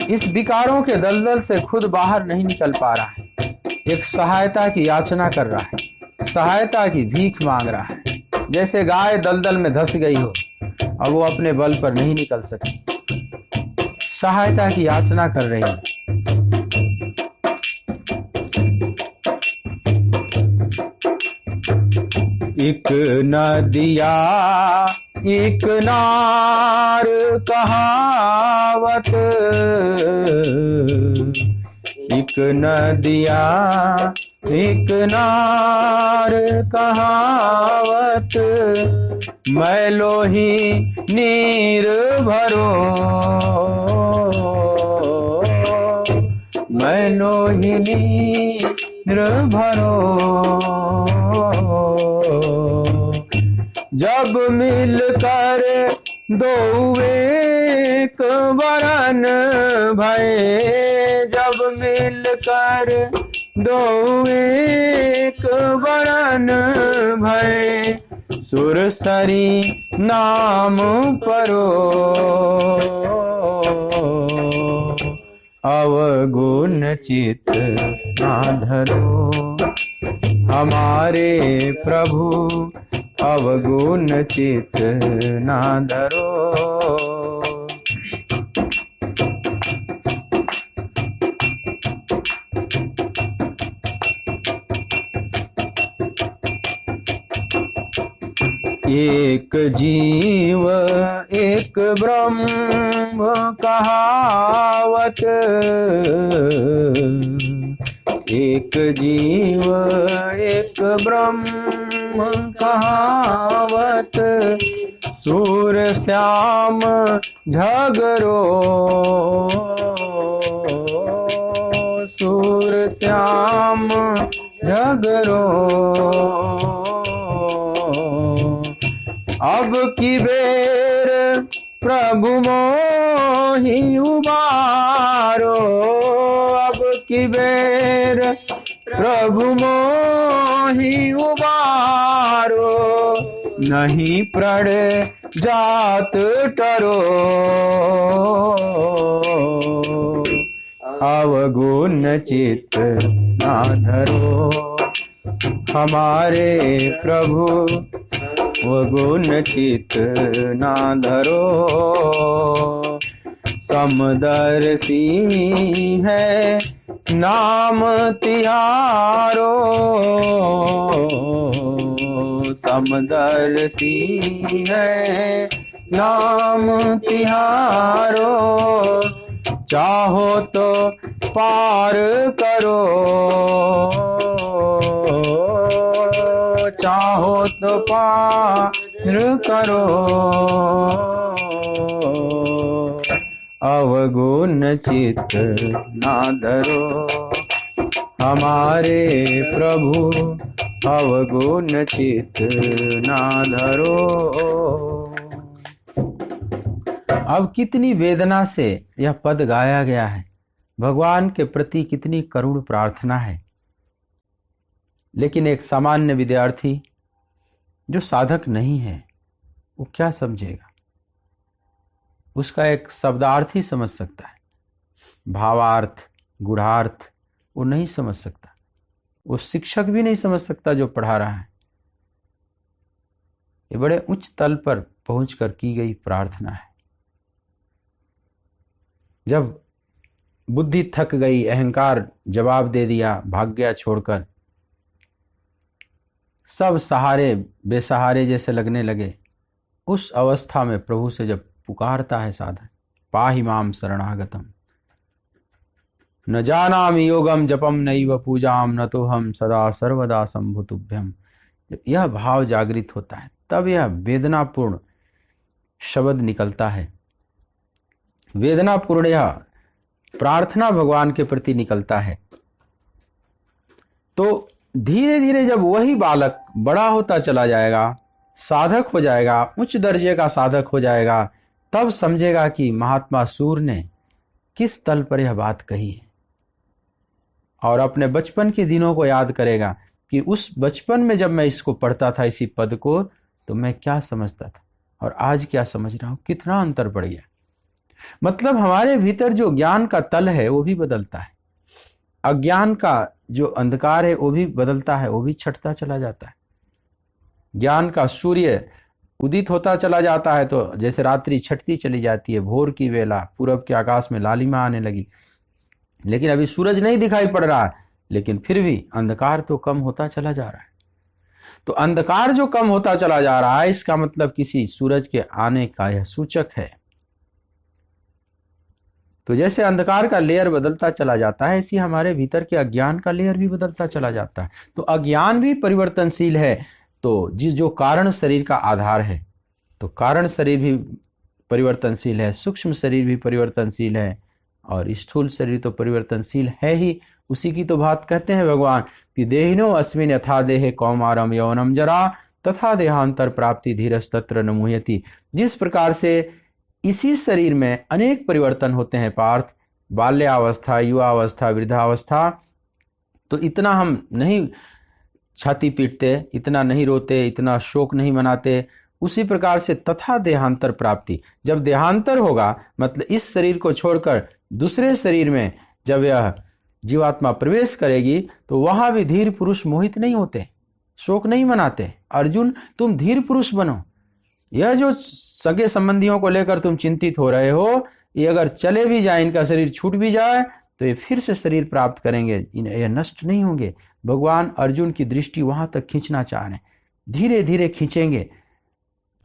इस विकारों के दलदल से खुद बाहर नहीं निकल पा रहा है, एक सहायता की याचना कर रहा है, सहायता की भीख मांग रहा है। जैसे गाय दलदल में धंस गई हो, अब वो अपने बल पर नहीं निकल सकी, सहायता की याचना कर रही है। एक नदिया एक नार कहावत, एक नदिया एक नार कहावत, मैलो ही नीर भरो, मैलो ही नीर भरो। जब मिलकर दो एक वरन भये, जब मिलकर दो एक वरन भये, सुरसरी नाम परो, अवगुण चित्त ना धरो। हमारे प्रभु अवगुण चित्त ना धरो। एक जीव एक ब्रह्म कहावत, एक जीव एक ब्रह्म कहावत, सूर श्याम झगरो, सूर श्याम झगरो। अब की बेर प्रभु मोहि उबारो, अब की बेर प्रभु मोहि उबारो, नहीं प्रण जात टरो, अवगुण चित्त ना धरो। हमारे प्रभु अवगुण चित्त ना धरो। समदर्शी है नाम तिहारो, समदर्शी है नाम तिहारो, चाहो तो पार करो, चाहो तो पार करो, अवगुण चित्त ना धरो। हमारे प्रभु अवगुण चित्त ना धरो। अब कितनी वेदना से यह पद गाया गया है, भगवान के प्रति कितनी करुण प्रार्थना है। लेकिन एक सामान्य विद्यार्थी जो साधक नहीं है, वो क्या समझेगा? उसका एक शब्दार्थ ही समझ सकता है, भावार्थ गूढ़ार्थ वो नहीं समझ सकता। वो शिक्षक भी नहीं समझ सकता जो पढ़ा रहा है। ये बड़े उच्च तल पर पहुंचकर की गई प्रार्थना है। जब बुद्धि थक गई, अहंकार जवाब दे दिया, भाग गया छोड़कर, सब सहारे बेसहारे जैसे लगने लगे, उस अवस्था में प्रभु से जब पुकारता है साधक, पाहि माम शरणागतम, न जानामि योगम जपम नैव पूजाम न तो हम सदा सर्वदा संभुतुभ्यम, यह भाव जागृत होता है तब यह वेदनापूर्ण शब्द निकलता है। वेदनापूर्ण यह प्रार्थना भगवान के प्रति निकलता है। तो धीरे धीरे जब वही बालक बड़ा होता चला जाएगा, साधक हो जाएगा, उच्च दर्जे का साधक हो जाएगा, तब समझेगा कि महात्मा सूर्य ने किस तल पर यह बात कही है, और अपने बचपन के दिनों को याद करेगा कि उस बचपन में जब मैं इसको पढ़ता था इसी पद को, तो मैं क्या समझता था और आज क्या समझ रहा हूं, कितना अंतर पड़ गया। मतलब हमारे भीतर जो ज्ञान का तल है वो भी बदलता है, अज्ञान का जो अंधकार है वो भी बदलता है, वो भी छटता चला जाता है। ज्ञान का सूर्य उदित होता चला जाता है तो जैसे रात्रि छटती चली जाती है, भोर की वेला पूरब के आकाश में लालिमा आने लगी, लेकिन अभी सूरज नहीं दिखाई पड़ रहा है, लेकिन फिर भी अंधकार तो कम होता चला जा रहा है। तो अंधकार जो कम होता चला जा रहा है, इसका मतलब किसी सूरज के आने का यह सूचक है। तो जैसे अंधकार का लेयर बदलता चला जाता है, इसी हमारे भीतर के अज्ञान का लेयर भी बदलता चला जाता है। तो अज्ञान भी परिवर्तनशील है। तो जिस जो कारण शरीर का आधार है, तो कारण शरीर भी परिवर्तनशील है, सूक्ष्म शरीर भी परिवर्तनशील है, और स्थूल शरीर तो परिवर्तनशील है ही। उसी की तो बात कहते हैं भगवान कि देहिनो अस्मिन यथा देहे कौमारम यौनम जरा तथा देहांतर प्राप्ति धीरस्तत्र न मुह्यति। जिस प्रकार से इसी शरीर में अनेक परिवर्तन होते हैं पार्थ, बाल्यावस्था, युवावस्था, वृद्धावस्था, तो इतना हम नहीं छाती पीटते, इतना नहीं रोते, इतना शोक नहीं मनाते। उसी प्रकार से तथा देहांतर प्राप्ति, जब देहांतर होगा मतलब इस शरीर को छोड़कर दूसरे शरीर में जब यह जीवात्मा प्रवेश करेगी, तो वहां भी धीर पुरुष मोहित नहीं होते, शोक नहीं मनाते। अर्जुन तुम धीर पुरुष बनो। यह जो सगे संबंधियों को लेकर तुम चिंतित हो रहे हो, ये अगर चले भी जाए, इनका शरीर छूट भी जाए, तो ये फिर से शरीर प्राप्त करेंगे, ये नष्ट नहीं होंगे। भगवान अर्जुन की दृष्टि वहां तक खींचना चाह रहे हैं। धीरे धीरे खींचेंगे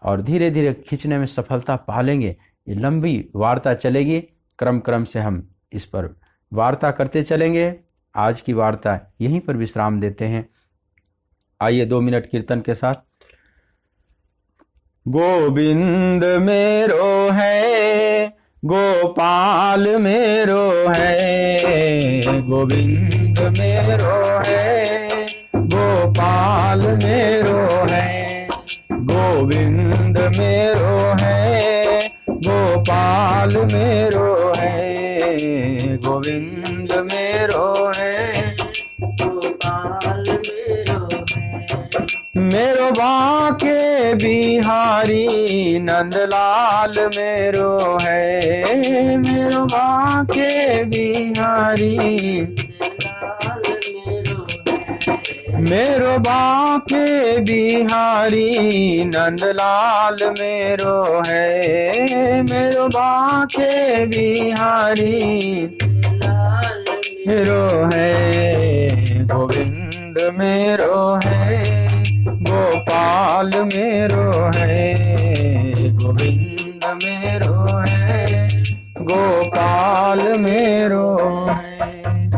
और धीरे धीरे खींचने में सफलता पा लेंगे। ये लंबी वार्ता चलेगी, क्रम क्रम से हम इस पर वार्ता करते चलेंगे। आज की वार्ता यहीं पर विश्राम देते हैं। आइए 2 मिनट कीर्तन के साथ। गोविंद मेरो है, गोपाल मेरो है, गोविंद मेरो है, गोपाल मेरो है, गोविंद मेरो है, गोपाल मेरो है, गोविंद मेरो है, गोपाल मेरो है। मेरो बांके बिहारी नंदलाल मेरो है, मेरो बांके बिहारी मेरो बांके बिहारी नंदलाल मेरो है, मेरो बांके बिहारी मेरो है, गोविंद मेरो है, गोपाल मेरो है, गोविंद मेरो है, गोपाल मेरो है।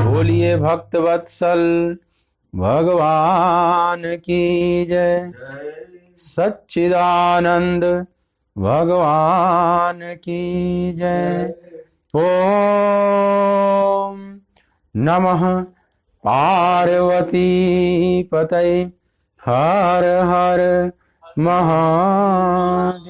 बोलिए भक्त वत्सल भगवान की जय, सच्चिदानंद भगवान की जय। ओम नमः पार्वती पतये, हर हर महादेव।